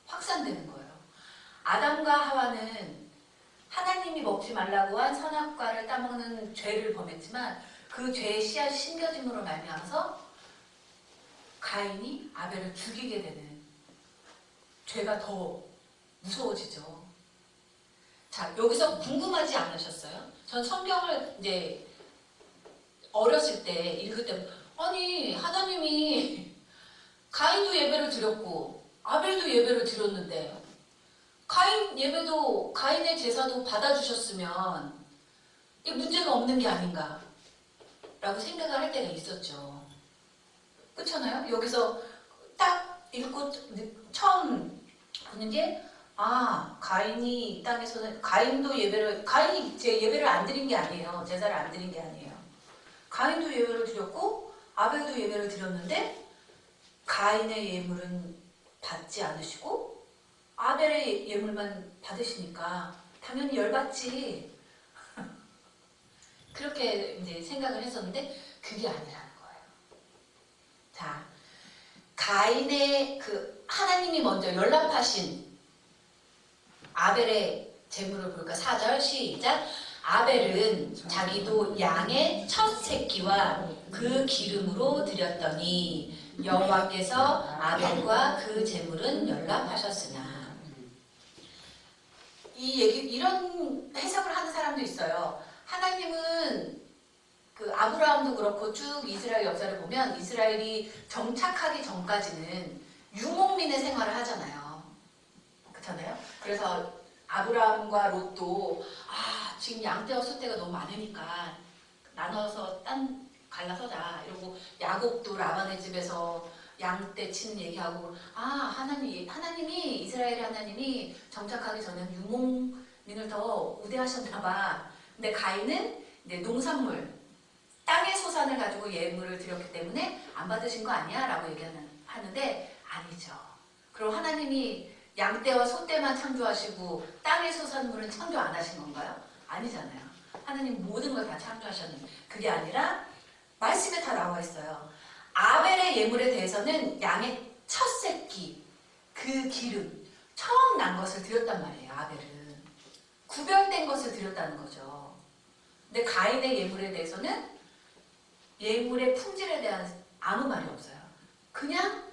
확산되는 거예요. 아담과 하와는 하나님이 먹지 말라고 한 선악과를 따먹는 죄를 범했지만 그 죄의 씨앗이 심겨짐으로 말미암아서 가인이 아벨을 죽이게 되는 죄가 더 무서워지죠. 자, 여기서 궁금하지 않으셨어요? 전 성경을 이제 어렸을 때 읽을 때 아니 하나님이 가인도 예배를 드렸고 아벨도 예배를 드렸는데 가인 예배도 가인의 제사도 받아주셨으면 이 문제가 없는 게 아닌가 라고 생각을 할 때가 있었죠. 그렇잖아요? 여기서 딱 읽고 처음 보는 게 가인이 이 땅에서는 가인이 제 예배를 안 드린 게 아니에요. 제사를 안 드린 게 아니에요. 가인도 예배를 드렸고 아벨도 예배를 드렸는데 가인의 예물은 받지 않으시고 아벨의 예물만 받으시니까 당연히 열받지. 그렇게 이제 생각을 했었는데 그게 아니라는 거예요. 자, 가인의 그 하나님이 먼저 연락하신 아벨의 제물을 볼까? 4절 시작. 아벨은 자기도 양의 첫 새끼와 그 기름으로 드렸더니 여호와께서 아벨과 그 제물은 연락하셨으나. 이런 해석을 하는 사람도 있어요. 하나님은 그 아브라함도 그렇고 쭉 이스라엘 역사를 보면 이스라엘이 정착하기 전까지는 유목민의 생활을 하잖아요. 그렇잖아요. 그래서 아브라함과 롯도 지금 양떼와 소떼가 너무 많으니까 나눠서 땅 갈라서자 이러고 야곱도 라반의 집에서 양떼 치는 얘기하고 하나님이 이스라엘 하나님이 정착하기 전에는 유목민을 더 우대하셨나 봐. 근데 가인은 이제 농산물 땅의 소산을 가지고 예물을 드렸기 때문에 안 받으신 거 아니야? 라고 하는데 아니죠. 그럼 하나님이 양떼와 소떼만 창조하시고 땅의 소산물은 창조 안 하신 건가요? 아니잖아요. 하나님 모든 걸 다 창조하셨는데 그게 아니라 말씀에 다 나와 있어요. 아벨의 예물에 대해서는 양의 첫 새끼 그 기름 처음 난 것을 드렸단 말이에요. 아벨은 구별된 것을 드렸다는 거죠. 근데 가인의 예물에 대해서는 예물의 품질에 대한 아무 말이 없어요. 그냥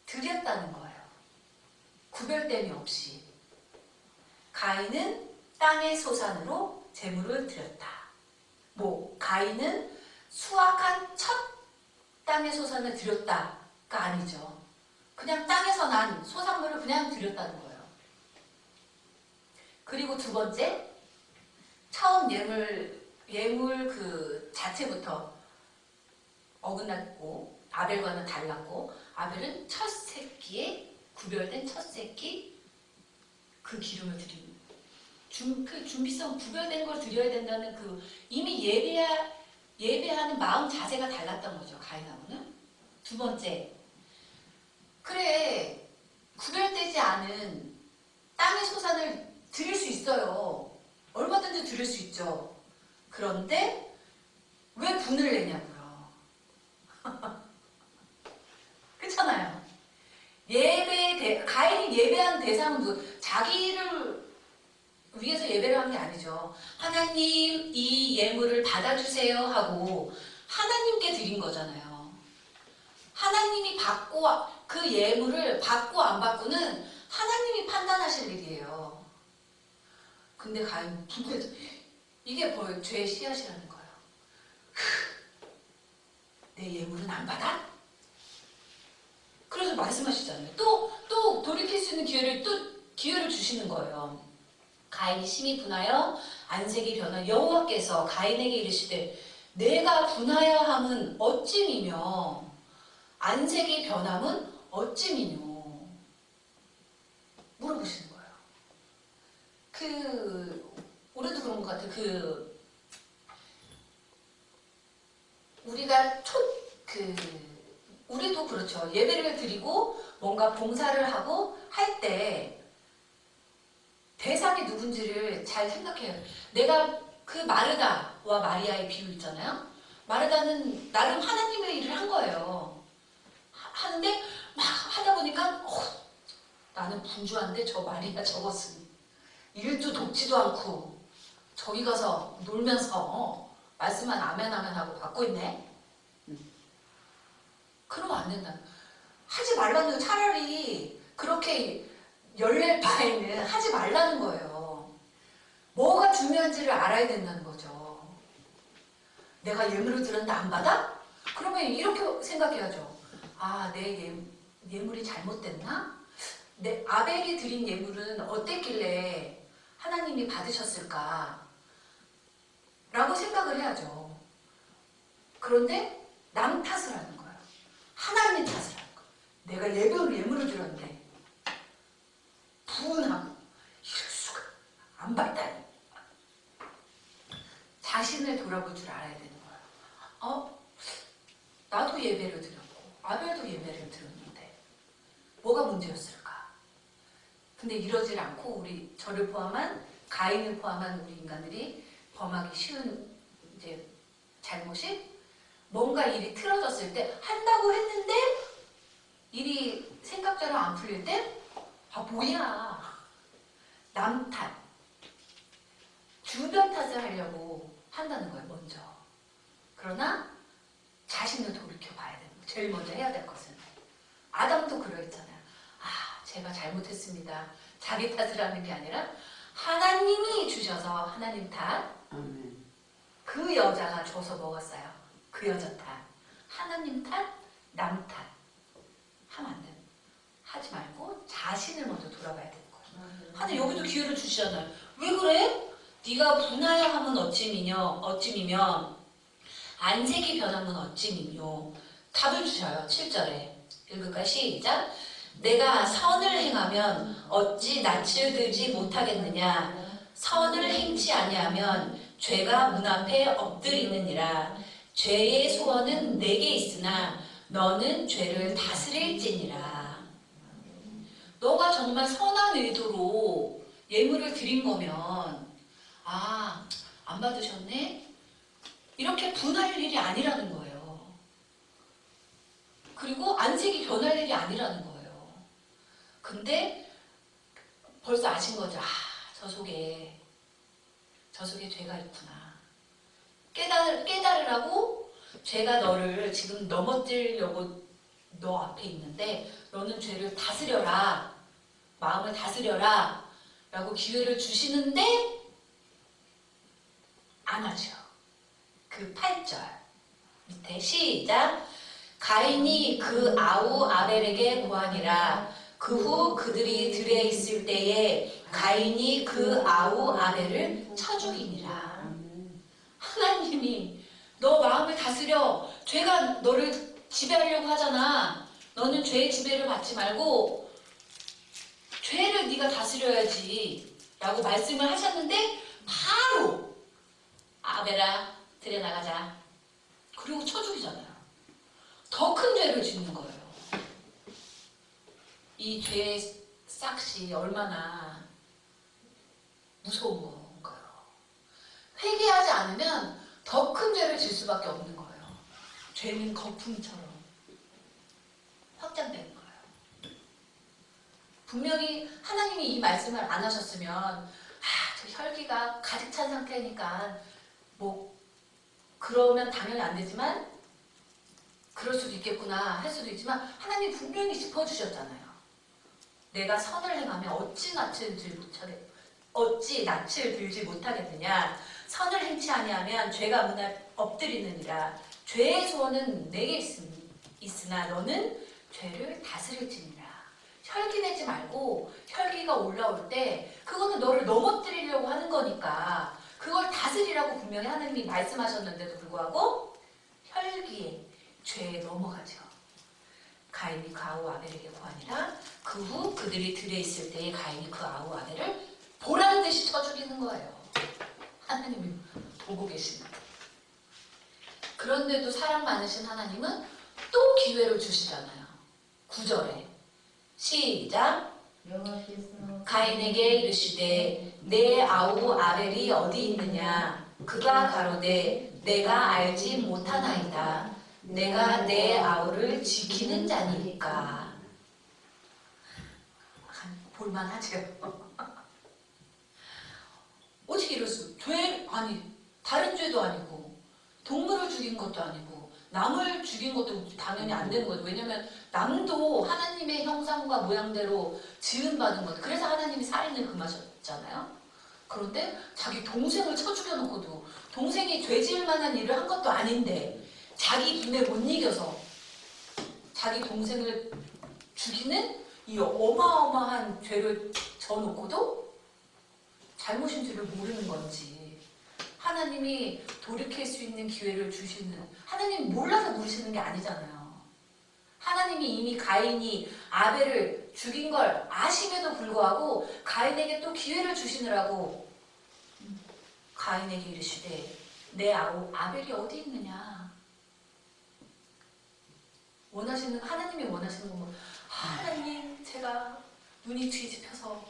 드렸다는 거예요. 구별됨이 없이. 가인은 땅의 소산으로 제물을 드렸다. 가인은 수확한 첫 땅의 소산을 드렸다가 아니죠. 그냥 땅에서 난 소산물을 그냥 드렸다는 거예요. 그리고 두 번째, 처음 예물 그 자체부터 어긋났고 아벨과는 달랐고 아벨은 첫 새끼에 구별된 첫 새끼 그 기름을 드리는 그 준비성 구별된 걸 드려야 된다는 그 이미 예배하는 마음 자세가 달랐던 거죠. 가인하고는. 두 번째, 그래 구별되지 않은 땅의 소산을 드릴 수 있어요. 얼마든지 드릴 수 있죠. 그런데 왜 분을 내냐고요. 그렇잖아요. 가인이 예배한 대상은 자기를 위해서 예배를 한 게 아니죠. 하나님 이 예물을 받아주세요 하고 하나님께 드린 거잖아요. 하나님이 받고 그 예물을 받고 안 받고는 하나님이 판단하실 일이에요. 근데 가인 분에서 이게 뭐예요? 죄의 씨앗이라는 거예요. 내 예물은 안 받아? 그래서 말씀하시잖아요. 또 돌이킬 수 있는 기회를 주시는 거예요. 가인이 심히 분하여 안색이 변한 여호와께서 가인에게 이르시되 내가 분하여 함은 어찌미며 안색이 변함은 어찌미뇨 물어보시는 거예요. 우리도 그런 것 같아요. 우리도 그렇죠. 예배를 드리고 뭔가 봉사를 하고 할 때 대상이 누군지를 잘 생각해요. 내가 그 마르다와 마리아의 비유 있잖아요. 마르다는 나름 하나님의 일을 한 거예요. 하는데 막 하다 보니까 나는 분주한데 저 마리아 저것은 일도 돕지도 않고 저기 가서 놀면서 말씀만 아멘 하고 받고 있네. 그러면 안 된다. 하지 말라는 차라리 그렇게 열릴 바에는 하지 말라는 거예요. 뭐가 중요한지를 알아야 된다는 거죠. 내가 예물을 드렸는데 안 받아? 그러면 이렇게 생각해야죠. 내 예물이 잘못됐나? 내 아벨이 드린 예물은 어땠길래 하나님이 받으셨을까? 라고 생각을 해야죠. 그런데 남 탓을 하는 거예요. 하나님 탓을 하는 거예요. 내가 예물을 드렸는데 분하고 이럴 수가 안 받다니. 자신을 돌아볼 줄 알아야 되는 거예요. 나도 예배를 드렸고 아벨도 예배를 드렸는데 뭐가 문제였을까? 근데 이러질 않고 저를 포함한 가인을 포함한 우리 인간들이 범하기 쉬운 이제 잘못이 뭔가 일이 틀어졌을 때 한다고 했는데 일이 생각대로 안 풀릴 때 뭐야 남 탓 주변 탓을 하려고 한다는 거예요. 먼저. 그러나 자신을 돌이켜 봐야 되는 거예요. 제일 먼저 해야 될 것은 아담도 그러했잖아요. 제가 잘못했습니다. 자기 탓을 하는 게 아니라 하나님이 주셔서 하나님 탓. 아멘. 그 여자가 줘서 먹었어요. 그 여자 탓. 하나님 탓, 남 탓. 하면 안 돼. 하지 말고 자신을 먼저 돌아봐야 되는 거예요. 하나님 여기도 기회를 주시잖아요. 왜 그래? 네가 분하여 하면 어찌미며 안색이 변하면 어찌미며 답을 주셔요. 7절에 읽을까? 시작. 내가 선을 행하면 어찌 낯을 들지 못하겠느냐. 선을 행치 아니하면 죄가 문 앞에 엎드리느니라. 죄의 소원은 내게 있으나 너는 죄를 다스릴지니라. 너가 정말 선한 의도로 예물을 드린 거면 안 받으셨네? 이렇게 분할 일이 아니라는 거예요. 그리고 안색이 변할 일이 아니라는 거예요. 근데 벌써 아신 거죠. 저 속에 죄가 있구나. 깨달으라고 죄가 너를 지금 넘어뜨리려고 너 앞에 있는데 너는 죄를 다스려라. 마음을 다스려라. 라고 기회를 주시는데 안 하죠. 그 8절 밑에 시작. 가인이 그 아우 아벨에게 고하니라. 그 후 그들이 들에 있을 때에 가인이 그 아우 아벨을 쳐 죽이니라. 하나님이 너 마음을 다스려. 죄가 너를 지배하려고 하잖아. 너는 죄의 지배를 받지 말고 죄를 네가 다스려야지 라고 말씀을 하셨는데 바로 아벨아 들에 나가자. 그리고 쳐 죽이잖아요. 더 큰 죄를 짓는 거예요. 이 죄의 싹이 얼마나 무서운 건가요? 회개하지 않으면 더 큰 죄를 질 수밖에 없는 거예요. 죄는 거품처럼 확장되는 거예요. 분명히 하나님이 이 말씀을 안 하셨으면 저 혈기가 가득 찬 상태니까 뭐 그러면 당연히 안 되지만 그럴 수도 있겠구나 할 수도 있지만 하나님이 분명히 짚어주셨잖아요. 내가 선을 행하면 어찌 낯을 들지 못하겠느냐. 선을 행치 아니하면 죄가 문 앞에 엎드리느니라. 죄의 소원은 내게 있으나 너는 죄를 다스릴지니라. 혈기 내지 말고 혈기가 올라올 때 그거는 너를 넘어뜨리려고 하는 거니까 그걸 다스리라고 분명히 하나님이 말씀하셨는데도 불구하고 혈기에 죄에 넘어가죠. 가인이 그 아우 아벨에게 고하니라. 그 후 그들이 들에 있을 때에 가인이 그 아우 아벨을 보라는 듯이 쳐 죽이는 거예요. 하나님이 보고 계시는. 그런데도 사랑 많으신 하나님은 또 기회를 주시잖아요. 9절에 시작. 가인에게 이르시되 내 아우 아벨이 어디 있느냐. 그가 가로되 내가 알지 못하나이다. 내가 내 아우를 지키는 자니까. 볼만하죠. 어떻게 이럴 수? 다른 죄도 아니고 동물을 죽인 것도 아니고 남을 죽인 것도 당연히 안 되는 거죠. 왜냐하면 남도 하나님의 형상과 모양대로 지음받은 것. 그래서 하나님이 살인을 금하셨잖아요. 그런데 자기 동생을 쳐 죽여놓고도 동생이 죄 지을 만한 일을 한 것도 아닌데 자기 눈에 못 이겨서 자기 동생을 죽이는 이 어마어마한 죄를 져놓고도 잘못인지를 모르는 건지 하나님이 돌이킬 수 있는 기회를 주시는, 하나님이 몰라서 물으시는 게 아니잖아요. 하나님이 이미 가인이 아벨을 죽인 걸 아심에도 불구하고 가인에게 또 기회를 주시느라고 가인에게 이르시되 내 아벨이 어디 있느냐. 하나님이 원하시는 건 뭐, 하나님 제가 눈이 뒤집혀서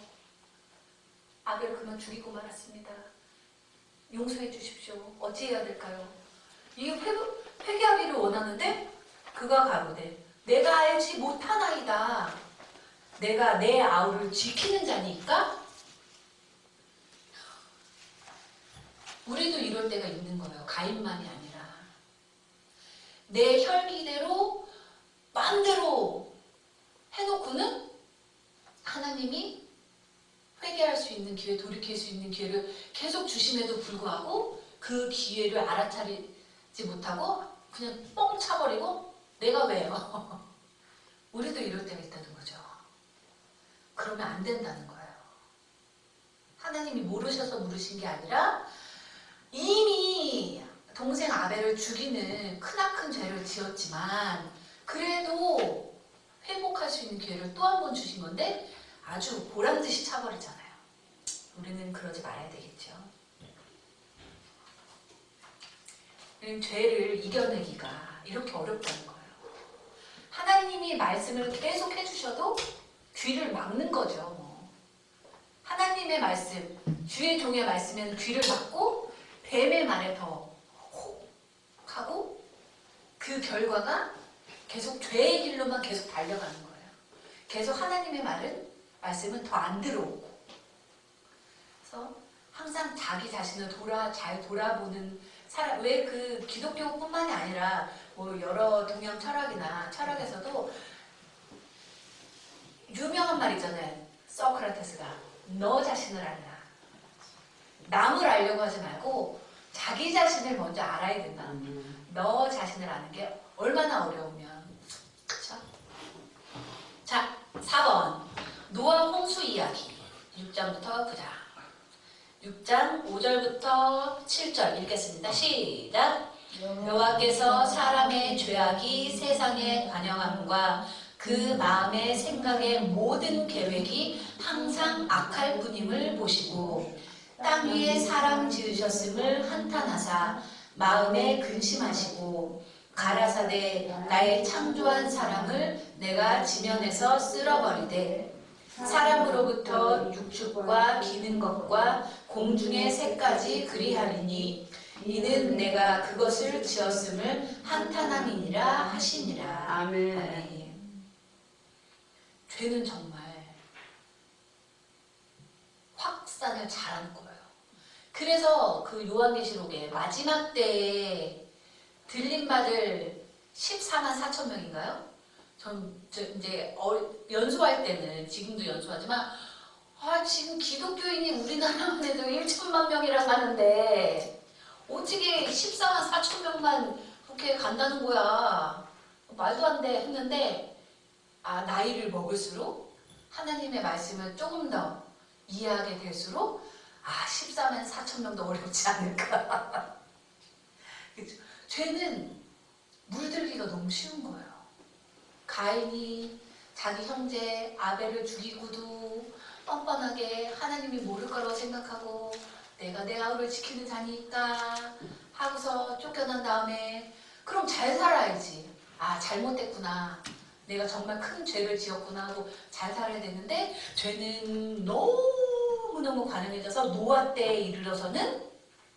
아벨 그만 죽이고 말았습니다. 용서해 주십시오. 어찌해야 될까요? 이게 회개하기를 원하는데 그가 가로되 내가 알지 못하나이다. 내가 내 아우를 지키는 자니까. 우리도 이럴 때가 있는 거예요. 가인만이 아니라 내 혈기대로 마음대로 해놓고는 하나님이 회개할 수 있는 기회, 돌이킬 수 있는 기회를 계속 주심에도 불구하고 그 기회를 알아차리지 못하고 그냥 뻥 차버리고 내가 왜요? 우리도 이럴 때가 있다는 거죠. 그러면 안 된다는 거예요. 하나님이 모르셔서 물으신 게 아니라 이미 동생 아벨을 죽이는 크나큰 죄를 지었지만 그래도 회복할 수 있는 기회를 또 한 번 주신 건데 아주 보란듯이 차버리잖아요. 우리는 그러지 말아야 되겠죠. 죄를 이겨내기가 이렇게 어렵다는 거예요. 하나님이 말씀을 계속 해주셔도 귀를 막는 거죠. 하나님의 말씀, 주의 종의 말씀에는 귀를 막고 뱀의 말에 더 혹 하고 그 결과가 계속 죄의 길로만 계속 달려가는 거예요. 계속 하나님의 말씀은 더 안 들어오고. 그래서 항상 자기 자신을 잘 돌아보는 사람, 왜 그 기독교뿐만이 아니라 뭐 여러 동양 철학에서도 유명한 말 있잖아요. 소크라테스가 너 자신을 알라. 남을 알려고 하지 말고 자기 자신을 먼저 알아야 된다. 너 자신을 아는 게 얼마나 어려우면. 그쵸? 자, 4번 노아 홍수 이야기 6장부터 보자. 6장 5절부터 7절 읽겠습니다. 시작. 여호와께서 사람의 죄악이 세상에 관영함과 그 마음의 생각의 모든 계획이 항상 악할 뿐임을 보시고 땅 위에 사람 지으셨음을 한탄하사 마음에 근심하시고 가라사대 나의 창조한 사람을 내가 지면에서 쓸어버리되 사람으로부터 육축과 기는 것과 공중의 새까지 그리하리니 이는 내가 그것을 지었음을 한탄함이니라 하시니라. 아멘. 죄는 정말 확산을 잘하는 거예요. 그래서 그 요한계시록의 마지막 때에 들림받을 14만 4천 명인가요? 전 이제 연수할 때는 지금도 연수하지만 지금 기독교인이 우리나라만 해도 1천만 명이라고 하는데 어떻게 14만 4천 명만 그렇게 간다는 거야. 말도 안 돼 했는데 나이를 먹을수록 하나님의 말씀을 조금 더 이해하게 될수록 14만 4천 명도 어렵지 않을까. 죄는 물들기가 너무 쉬운 거예요. 가인이 자기 형제 아벨을 죽이고도 뻔뻔하게 하나님이 모를 거라고 생각하고 내가 내 아우를 지키는 자니 있다 하고서 쫓겨난 다음에 그럼 잘 살아야지. 잘못됐구나. 내가 정말 큰 죄를 지었구나 하고 잘 살아야 되는데 죄는 너무너무 관영해져서 노아 때에 이르러서는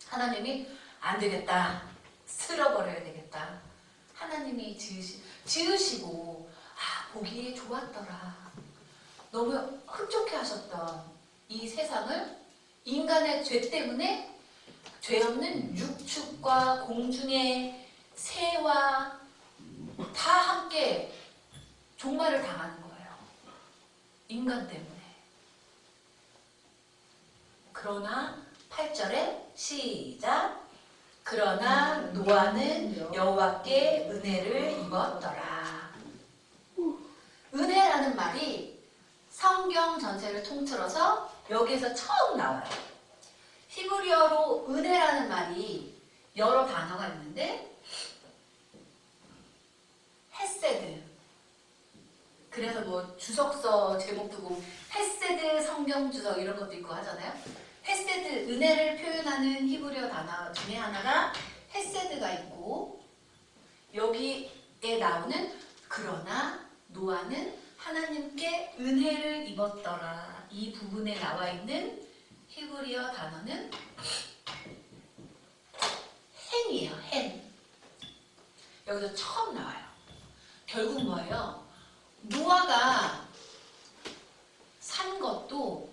하나님이 안 되겠다. 쓸어버려야 되겠다. 하나님이 지으시고 보기에 좋았더라. 너무 흡족해 하셨던 이 세상을 인간의 죄 때문에 죄 없는 육축과 공중의 새와 다 함께 종말을 당하는 거예요. 인간 때문에. 그러나 8절에 시작. 그러나 노아는 여호와께 은혜를 입었더라. 은혜라는 말이 성경 전체를 통틀어서 여기에서 처음 나와요. 히브리어로 은혜라는 말이 여러 단어가 있는데 헤세드. 그래서 뭐 주석서 제목도 보면 헤세드 성경 주석 이런 것도 있고 하잖아요. 헤세드, 은혜를 표현하는 히브리어 단어 중에 하나가 헤세드가 있고 여기에 나오는 그러나 노아는 하나님께 은혜를 입었더라. 이 부분에 나와 있는 히브리어 단어는 헨이에요. 헨. 여기서 처음 나와요. 결국 뭐예요? 노아가 산 것도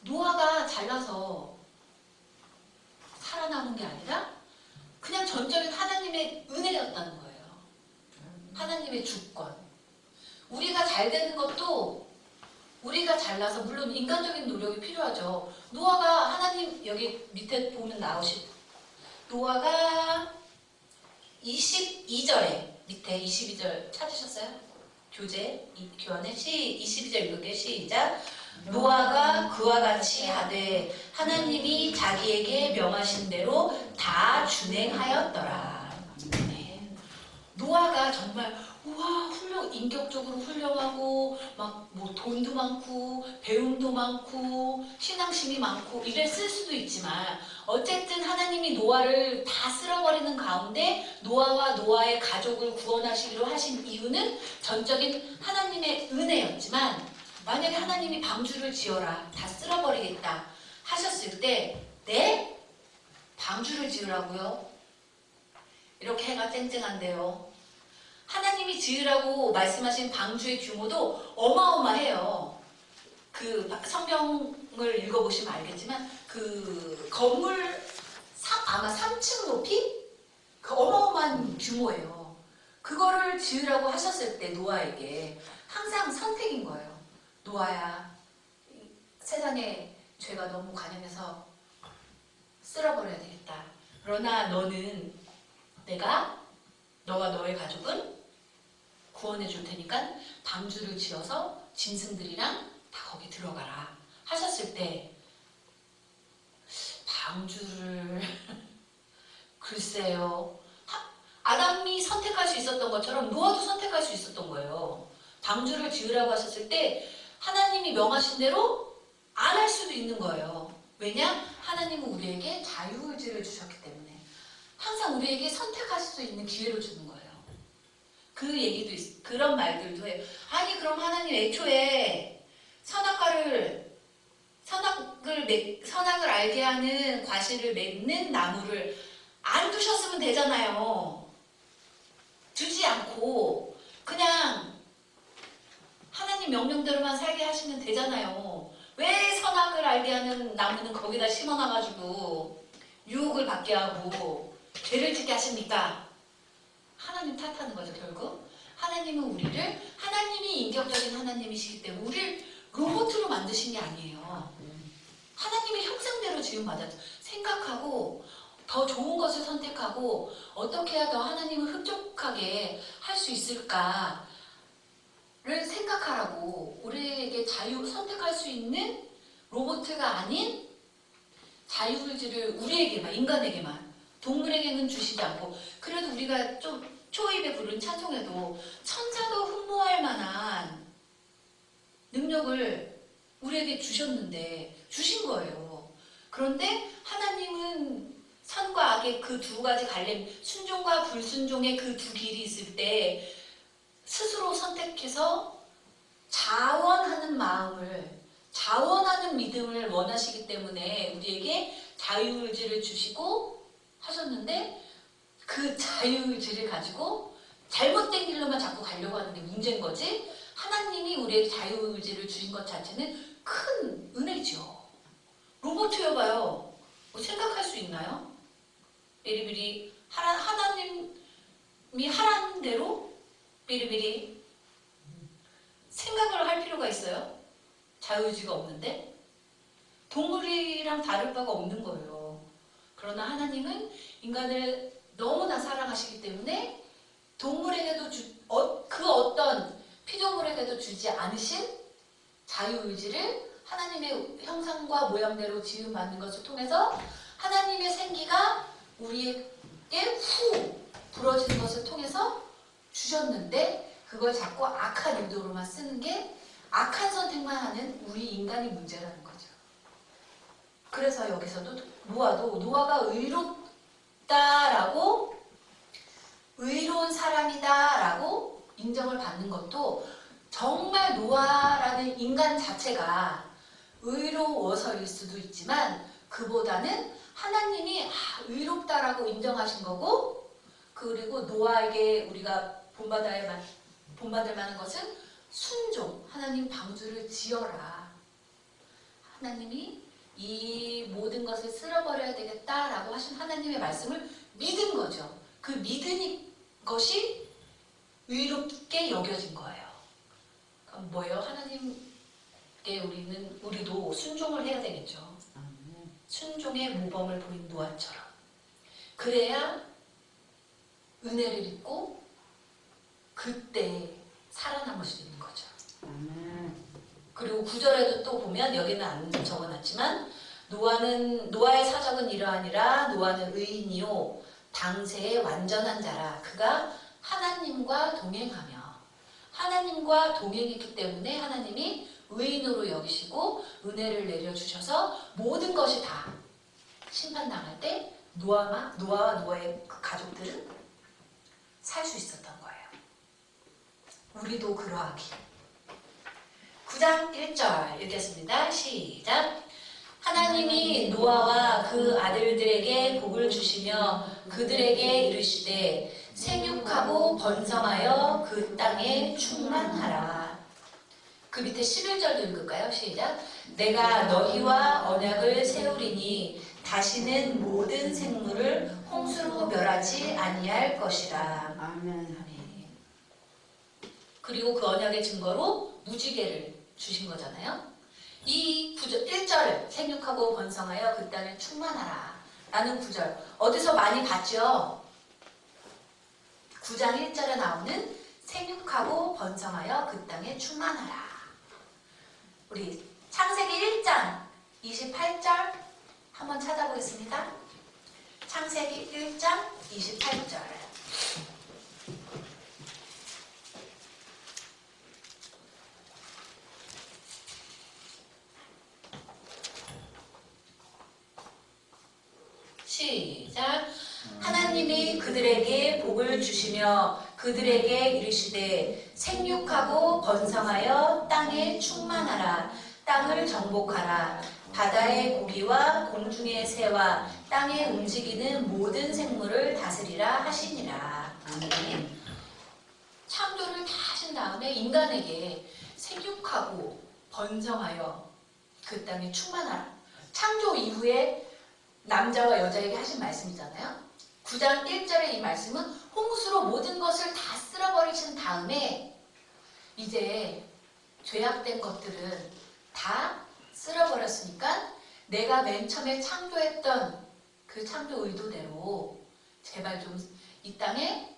노아가 잘나서 살아남은 게 아니라 그냥 전적인 하나님의 은혜였다는 거예요. 하나님의 주권. 우리가 잘 되는 것도 우리가 잘나서 물론 인간적인 노력이 필요하죠. 노아가 하나님 여기 밑에 보면 나오실 노아가 22절에 밑에 22절 찾으셨어요? 교재 교환에 22절 읽을게요. 시작. 노아가 그와 같이 하되 하나님이 자기에게 명하신 대로 다 준행하였더라. 네. 노아가 정말 우와 훌륭 인격적으로 훌륭하고 막 뭐 돈도 많고 배움도 많고 신앙심이 많고 이랬을 수도 있지만 어쨌든 하나님이 노아를 다 쓸어버리는 가운데 노아와 노아의 가족을 구원하시기로 하신 이유는 전적인 하나님의 은혜였지만 만약에 하나님이 방주를 지어라 다 쓸어버리겠다 하셨을 때 네? 방주를 지으라고요? 이렇게 해가 쨍쨍한데요. 하나님이 지으라고 말씀하신 방주의 규모도 어마어마해요. 그 성경을 읽어보시면 알겠지만 그 건물 아마 3층 높이? 그 어마어마한 규모예요. 그거를 지으라고 하셨을 때 노아에게 항상 선택인 거예요. 노아야, 세상에 죄가 너무 관영해서 쓸어버려야 되겠다. 그러나 너는 너와 너의 가족은 구원해 줄 테니까 방주를 지어서 짐승들이랑 다 거기 들어가라 하셨을 때 방주를 글쎄요. 아담이 선택할 수 있었던 것처럼 노아도 선택할 수 있었던 거예요. 방주를 지으라고 하셨을 때 하나님이 명하신 대로 안 할 수도 있는 거예요. 왜냐? 하나님은 우리에게 자유의지를 주셨기 때문에 항상 우리에게 선택할 수 있는 기회를 주는 거예요. 그 얘기도 그런 말들도 해요. 아니 그럼 하나님 애초에 선악을 알게 하는 과실을 맺는 나무를 안 두셨으면 되잖아요. 두지 않고 그냥 하나님 명령대로만 살게 하시면 되잖아요. 왜 선악을 알게 하는 나무는 거기다 심어놔가지고 유혹을 받게 하고 죄를 짓게 하십니까? 하나님 탓하는 거죠. 결국 하나님은 하나님이 인격적인 하나님이시기 때문에 우리를 로봇으로 만드신 게 아니에요. 하나님의 형상대로 지음받아 생각하고 더 좋은 것을 선택하고 어떻게 해야 더 하나님을 흡족하게 할 수 있을까를 생각하라고 우리에게 선택할 수 있는 로봇가 아닌 자유의지를 우리에게만, 인간에게만, 동물에게는 주시지 않고, 그래도 우리가 좀 초입에 부른 찬송에도 천사도 흠모할 만한 능력을 우리에게 주신 거예요. 그런데 하나님은 선과 악의 그 두 가지 갈림, 순종과 불순종의 그 두 길이 있을 때 스스로 선택해서 자원하는 마음을, 자원하는 믿음을 원하시기 때문에 우리에게 자유의지를 주시고 하셨는데 그 자유의지를 가지고 잘못된 길로만 자꾸 가려고 하는 게 문제인 거지, 하나님이 우리에게 자유의지를 주신 것 자체는 큰 은혜죠. 로봇이어봐요. 뭐 생각할 수 있나요? 비리비리 하나님이 하라는 대로 비리비리 생각을 할 필요가 있어요? 자유의지가 없는데? 동물이랑 다를 바가 없는 거예요. 그러나 하나님은 인간을 너무나 사랑하시기 때문에 동물에게도 그 어떤 피조물에게도 주지 않으신 자유의지를 하나님의 형상과 모양대로 지음받는 것을 통해서 하나님의 생기가 우리에게 후 불어지는 것을 통해서 주셨는데 그걸 자꾸 악한 의도로만 쓰는 게 악한 선택만 하는 우리 인간의 문제라는 거죠. 그래서 여기서도 노아가 의롭다라고, 의로운 사람이다라고 인정을 받는 것도 정말 노아라는 인간 자체가 의로워서일 수도 있지만 그보다는 하나님이 의롭다라고 인정하신 거고, 그리고 노아에게 우리가 본받을 만한 것은 순종, 하나님 방주를 지어라. 하나님이 이 모든 것을 쓸어버려야 되겠다라고 하신 하나님의 말씀을 믿은 거죠. 그 믿은 것이 의롭게 여겨진 거예요. 그럼 뭐예요? 하나님께 우리도 순종을 해야 되겠죠. 순종의 모범을 보인 노아처럼. 그래야 은혜를 입고 그때 살아남을 수 있는 거죠. 그리고 9절에도 또 보면, 여기는 안 적어놨지만, 노아의 사적은 이러하니라. 노아는 의인이요 당세의 완전한 자라. 그가 하나님과 동행하며 하나님과 동행했기 때문에 하나님이 의인으로 여기시고 은혜를 내려주셔서 모든 것이 다 심판당할 때 노아와 노아의 그 가족들은 살 수 있었던 거예요. 우리도 그러하기. 9장 1절 읽겠습니다. 시작. 하나님이 노아와 그 아들들에게 복을 주시며 그들에게 이르시되 생육하고 번성하여 그 땅에 충만하라. 그 밑에 11절도 읽을까요? 시작. 내가 너희와 언약을 세우리니 다시는 모든 생물을 홍수로 멸하지 아니할 것이라. 아멘. 그리고 그 언약의 증거로 무지개를 주신 거잖아요. 이 1절 생육하고 번성하여 그 땅에 충만하라 라는 구절 어디서 많이 봤죠? 9장 1절에 나오는 생육하고 번성하여 그 땅에 충만하라. 우리 창세기 1장 28절 한번 찾아보겠습니다. 창세기 1장 28절. 시작. 하나님이 그들에게 복을 주시며 그들에게 이르시되 생육하고 번성하여 땅에 충만하라. 땅을 정복하라. 바다의 고기와 공중의 새와 땅에 움직이는 모든 생물을 다스리라 하시니라. 아멘. 창조를 다 하신 다음에 인간에게 생육하고 번성하여 그 땅에 충만하라. 창조 이후에 남자와 여자에게 하신 말씀이잖아요. 9장 1절의 이 말씀은 홍수로 모든 것을 다 쓸어버리신 다음에 이제 죄악된 것들은 다 쓸어버렸으니까 내가 맨 처음에 창조했던 그 창조 의도대로 제발 좀 이 땅에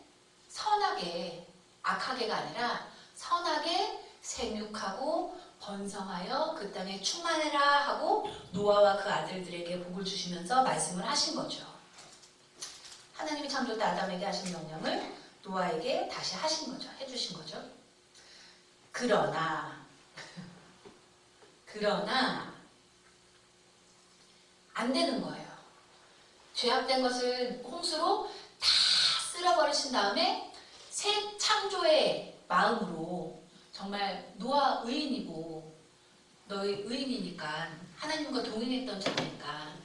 선하게, 악하게가 아니라 선하게 생육하고 번성하여 그 땅에 충만해라 하고 노아와 그 아들들에게 복을 주시면서 말씀을 하신 거죠. 하나님이 창조 때 아담에게 하신 명령을 노아에게 다시 하신 거죠. 해주신 거죠. 그러나 안 되는 거예요. 죄악된 것을 홍수로 다 쓸어버리신 다음에 새 창조의 마음으로 정말 노아 의인이고 너희 의인이니까 하나님과 동행했던 자니까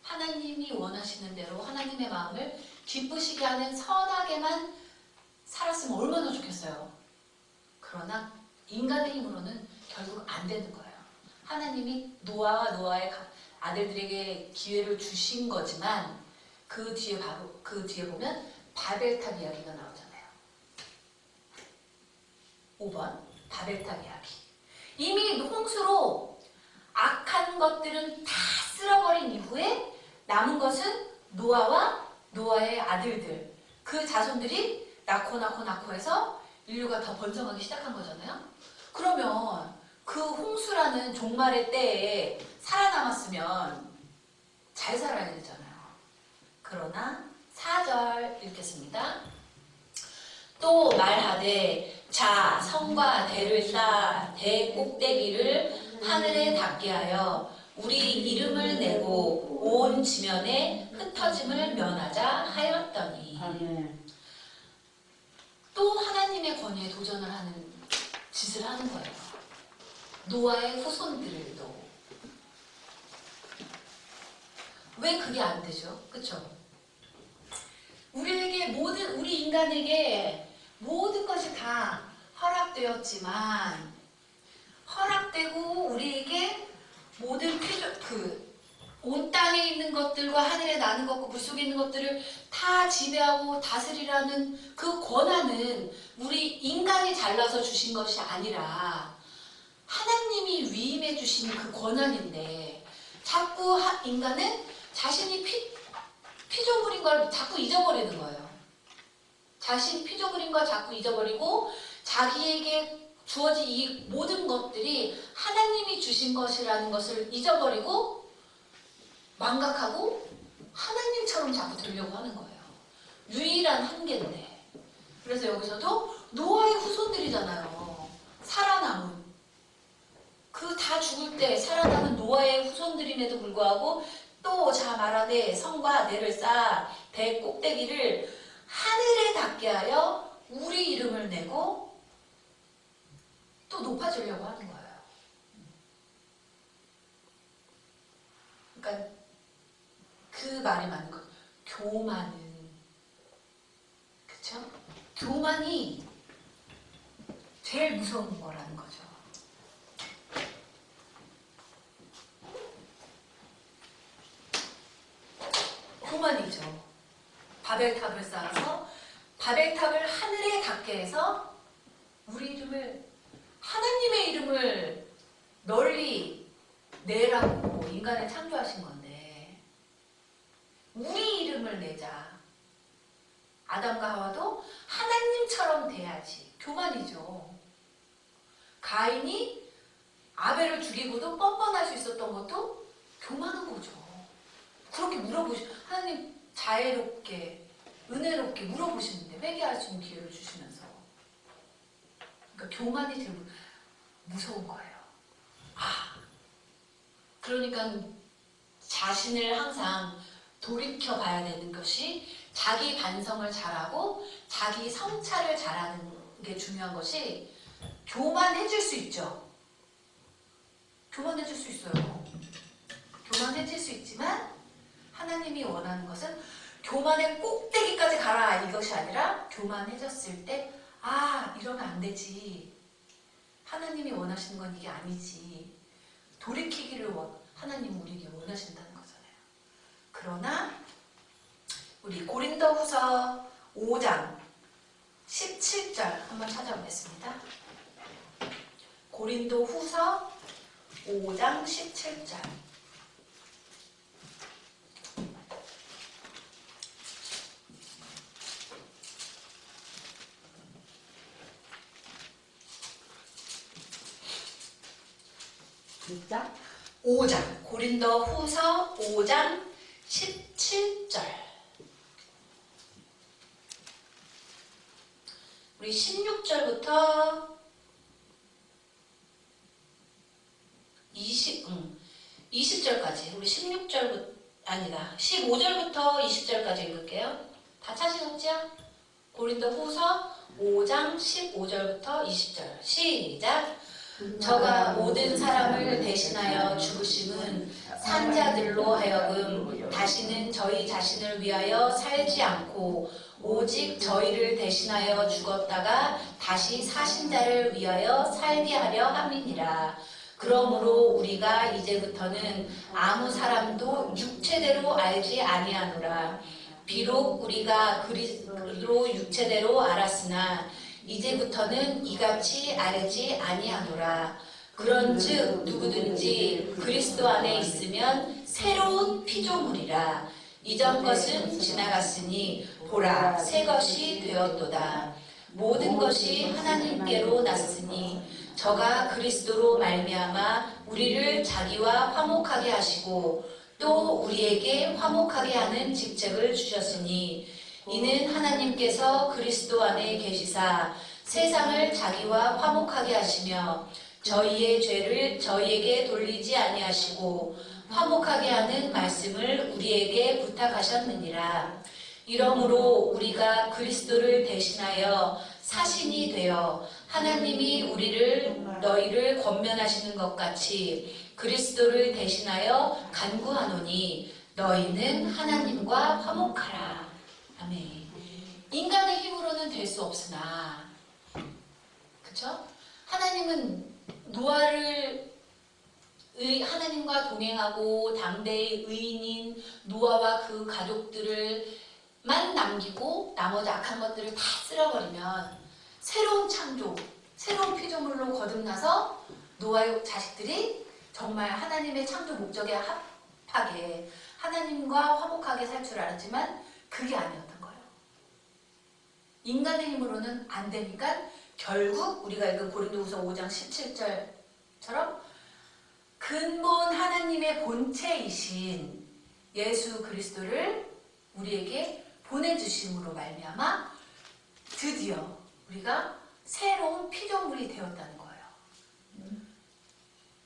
하나님이 원하시는 대로 하나님의 마음을 기쁘시게 하는 선하게만 살았으면 얼마나 좋겠어요. 그러나 인간의 힘으로는 결국 안 되는 거예요. 하나님이 노아와 노아의 아들들에게 기회를 주신 거지만 그 뒤에 보면 바벨탑 이야기가 나오잖아요. 5번 바벨탑 이야기. 이미 홍수로 악한 것들은 다 쓸어버린 이후에 남은 것은 노아와 노아의 아들들, 그 자손들이 낳고 해서 인류가 더 번성하기 시작한 거잖아요. 그러면 그 홍수라는 종말의 때에 살아남았으면 잘 살아야 되잖아요. 그러나 4절 읽겠습니다. 또 말하되 자 성과 대를 쌓아 대 꼭대기를 하늘에 닿게 하여 우리 이름을 내고 온 지면에 흩어짐을 면하자 하였더니. 아멘. 또 하나님의 권위에 도전을 하는 짓을 하는 거예요. 노아의 후손들도. 왜 그게 안 되죠? 그쵸? 우리 인간에게 모든 것이 다 허락되었지만 허락되고 우리에게 모든 온 땅에 있는 것들과 하늘에 나는 것과 물속에 있는 것들을 다 지배하고 다스리라는 그 권한은 우리 인간이 잘나서 주신 것이 아니라 하나님이 위임해 주신 그 권한인데 자꾸 인간은 자신이 피조물인 걸 자꾸 잊어버리는 거예요. 자신 피조물인 걸 자꾸 잊어버리고 자기에게 주어진 이 모든 것들이 하나님이 주신 것이라는 것을 잊어버리고 망각하고 하나님처럼 자꾸 되려고 하는 거예요. 유일한 한계인데. 그래서 여기서도 노아의 후손들이잖아요. 살아남은. 그 다 죽을 때 살아남은 노아의 후손들임에도 불구하고 또 자 말하되 성과 내를 쌓아 배 꼭대기를 하늘에 닿게 하여 우리 이름을 내고 또 높아지려고 하는 거예요. 그러니까 그 말이 맞는 거예요. 교만은, 그쵸? 교만이 제일 무서운 거라는 거죠. 교만이죠. 바벨탑을 쌓아서 바벨탑을 하늘에 닿게 해서 우리 이름을, 하나님의 이름을 널리 내라고 인간을 창조하신 건데 우리 이름을 내자. 아담과 하와도 하나님처럼 돼야지. 교만이죠. 가인이 아벨을 죽이고도 뻔뻔할 수 있었던 것도 교만한 거죠. 그렇게 하나님 자애롭게 은혜롭게 물어보시는데 회개할 수 있는 기회를 주시면서, 그러니까 교만이 제일 무서운 거예요. 그러니까 자신을 항상 돌이켜 봐야 되는 것이, 자기 반성을 잘하고 자기 성찰을 잘하는 게 중요한 것이, 교만해질 수 있죠. 교만해질 수 있어요. 교만해질 수 있지만 하나님이 원하는 것은 교만의 꼭대기까지 가라 이것이 아니라, 교만해졌을 때 이러면 안 되지, 하나님이 원하시는 건 이게 아니지, 돌이키기를 하나님 우리에게 원하신다는 거잖아요. 그러나 우리 고린도후서 5장 17절 한번 찾아보겠습니다. 고린도후서 5장 17절. 진짜? 5장, 고린도후서 5장 17절. 우리 16절부터 20절까지, 우리 16절부터, 아니다, 15절부터 20절까지 읽을게요. 다 찾으셨죠? 고린도후서 5장 15절부터 20절. 시작! 저가 모든 사람을 대신하여 죽으심은 산자들로 하여금 다시는 저희 자신을 위하여 살지 않고 오직 저희를 대신하여 죽었다가 다시 사신 자를 위하여 살게 하려 함이니라. 그러므로 우리가 이제부터는 아무 사람도 육체대로 알지 아니하노라. 비록 우리가 그리스도로 육체대로 알았으나 이제부터는 이같이 알지 아니하노라. 그런즉 누구든지 그리스도 안에 있으면 새로운 피조물이라. 이전 것은 지나갔으니 보라 새 것이 되었도다. 모든 것이 하나님께로 났으니 저가 그리스도로 말미암아 우리를 자기와 화목하게 하시고 또 우리에게 화목하게 하는 직책을 주셨으니 이는 하나님께서 그리스도 안에 계시사 세상을 자기와 화목하게 하시며 저희의 죄를 저희에게 돌리지 아니하시고 화목하게 하는 말씀을 우리에게 부탁하셨느니라. 이러므로 우리가 그리스도를 대신하여 사신이 되어 하나님이 너희를 권면하시는 것 같이 그리스도를 대신하여 간구하노니 너희는 하나님과 화목하라. 아멘. 인간의 힘으로는 될 수 없으나, 그쵸? 하나님은 하나님과 동행하고 당대의 의인인 노아와 그 가족들을만 남기고 나머지 악한 것들을 다 쓸어버리면 새로운 창조, 새로운 피조물로 거듭나서 노아의 자식들이 정말 하나님의 창조 목적에 합하게 하나님과 화목하게 살 줄 알았지만 그게 아니었던 거예요. 인간의 힘으로는 안 되니까 결국 우리가 읽은 고린도후서 5장 17절처럼 근본 하나님의 본체이신 예수 그리스도를 우리에게 보내주심으로 말미암아 드디어 우리가 새로운 피조물이 되었다는 거예요.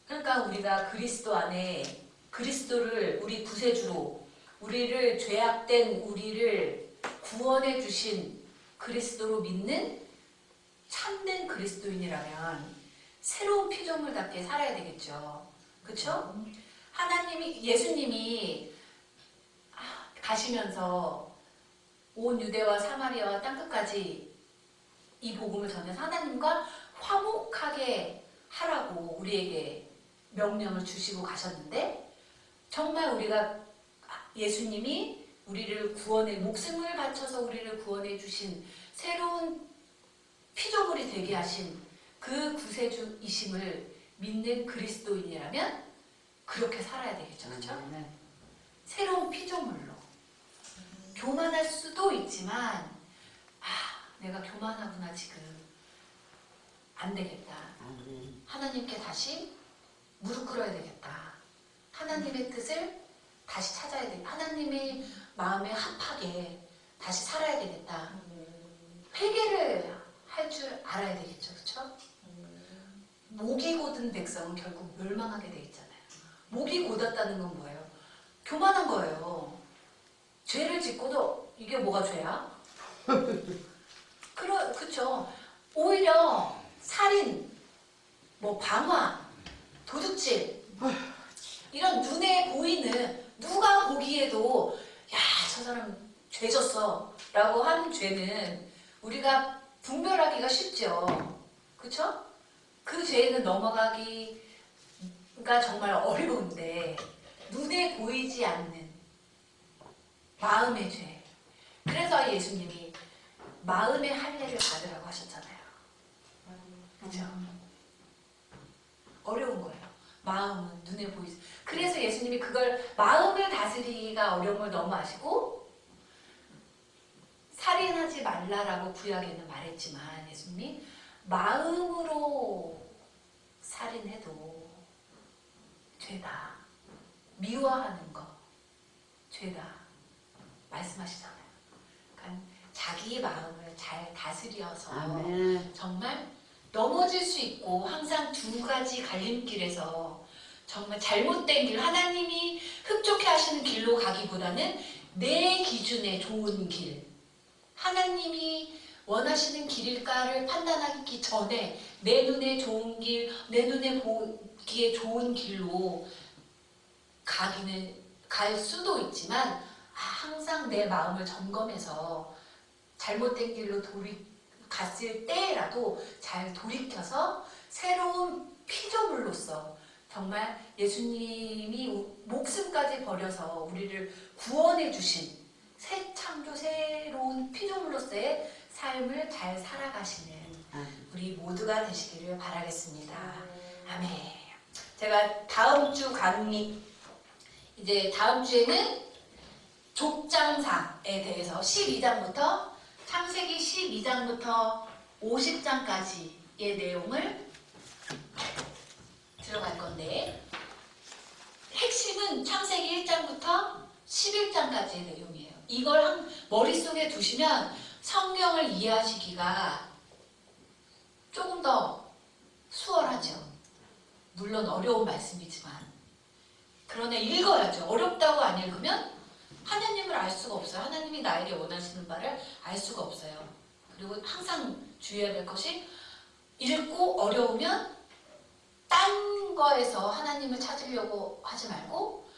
그러니까 우리가 그리스도 안에 그리스도를 우리 구세주로 우리를 죄악된 우리를 구원해 주신 그리스도로 믿는 참된 그리스도인이라면 새로운 피조물답게 살아야 되겠죠. 그렇죠? 하나님이 예수님이 가시면서 온 유대와 사마리아와 땅끝까지 이 복음을 전해서 하나님과 화목하게 하라고 우리에게 명령을 주시고 가셨는데 정말 우리가 예수님이 우리를 구원해 목숨을 바쳐서 우리를 구원해 주신 새로운 피조물이 되게 하신 그 구세주이심을 믿는 그리스도인이라면 그렇게 살아야 되겠죠. 그렇죠? 새로운 피조물로 교만할 수도 있지만 내가 교만하구나 지금 안 되겠다. 하나님께 다시 무릎 꿇어야 되겠다. 하나님의 뜻을 다시 찾아야 되겠다. 하나님의 마음에 합하게 다시 살아야 되겠다. 회개를 할 줄 알아야 되겠죠. 그렇죠? 목이 곧은 백성은 결국 멸망하게 돼 있잖아요. 목이 곧았다는 건 뭐예요? 교만한 거예요. 죄를 짓고도 이게 뭐가 죄야? 그쵸. 오히려 살인, 방화, 도둑질 이런 눈에 보이는 누가 보기에도 야, 저 사람 죄 졌어 라고 하는 죄는 우리가 분별하기가 쉽죠. 그쵸? 그 죄는 넘어가기가 정말 어려운데 눈에 보이지 않는 마음의 죄. 그래서 예수님이 마음의 할례를 받으라고 하셨잖아요. 그죠? 어려운 거예요. 마음은 눈에 보이지. 그래서 예수님이 그걸 마음을 다스리기가 어려움을 너무 아시고 살인하지 말라라고 구약에는 말했지만 예수님이 마음으로 살인해도 죄다. 미워하는 거 죄다. 말씀하시잖아요. 그러니까 자기 마음을 잘 다스려서 정말 넘어질 수 있고 항상 두 가지 갈림길에서 정말 잘못된 길, 하나님이 흡족해 하시는 길로 가기보다는 내 기준에 좋은 길, 하나님이 원하시는 길일까를 판단하기 전에 내 눈에 좋은 길, 내 눈에 보기에 좋은 길로 갈 수도 있지만 항상 내 마음을 점검해서 잘못된 길로 갔을 때라도 잘 돌이켜서 새로운 피조물로서 정말 예수님이 목숨까지 버려서 우리를 구원해 주신 새 창조 새로운 피조물로서의 삶을 잘 살아가시는 우리 모두가 되시기를 바라겠습니다. 아멘. 제가 다음 주 강의 이제 다음 주에는 족장사에 대해서 12장부터 창세기 12장부터 50장까지의 내용을 들어갈 건데 핵심은 창세기 1장부터 11장까지의 내용이에요. 이걸 머릿속에 두시면 성경을 이해하시기가 조금 더 수월하죠. 물론 어려운 말씀이지만 그러나 읽어야죠. 어렵다고 안 읽으면 하나님을 알 수가 없어요. 하나님이 나에게 원하시는 바를 알 수가 없어요. 그리고 항상 주의해야 될 것이 읽고 어려우면 딴 거에서 하나님을 찾으려고 하지 말고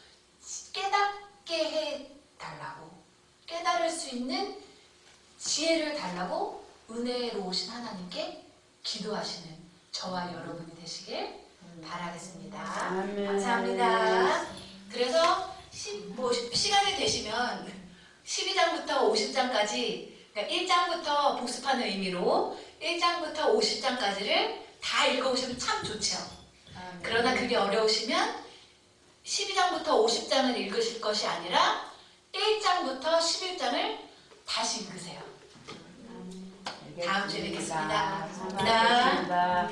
깨닫게 해달라고, 깨달을 수 있는 지혜를 달라고 은혜로우신 하나님께 기도하시는 저와 여러분이 되시길 바라겠습니다. 감사합니다. 그래서 시간이 되시면 12장부터 50장까지 그러니까 1장부터 복습하는 의미로 1장부터 50장까지를 다 읽어보시면 참 좋죠. 그러나 그게 어려우시면 12장부터 50장을 읽으실 것이 아니라 1장부터 11장을 다시 읽으세요. 다음 주에 뵙겠습니다. 감사합니다.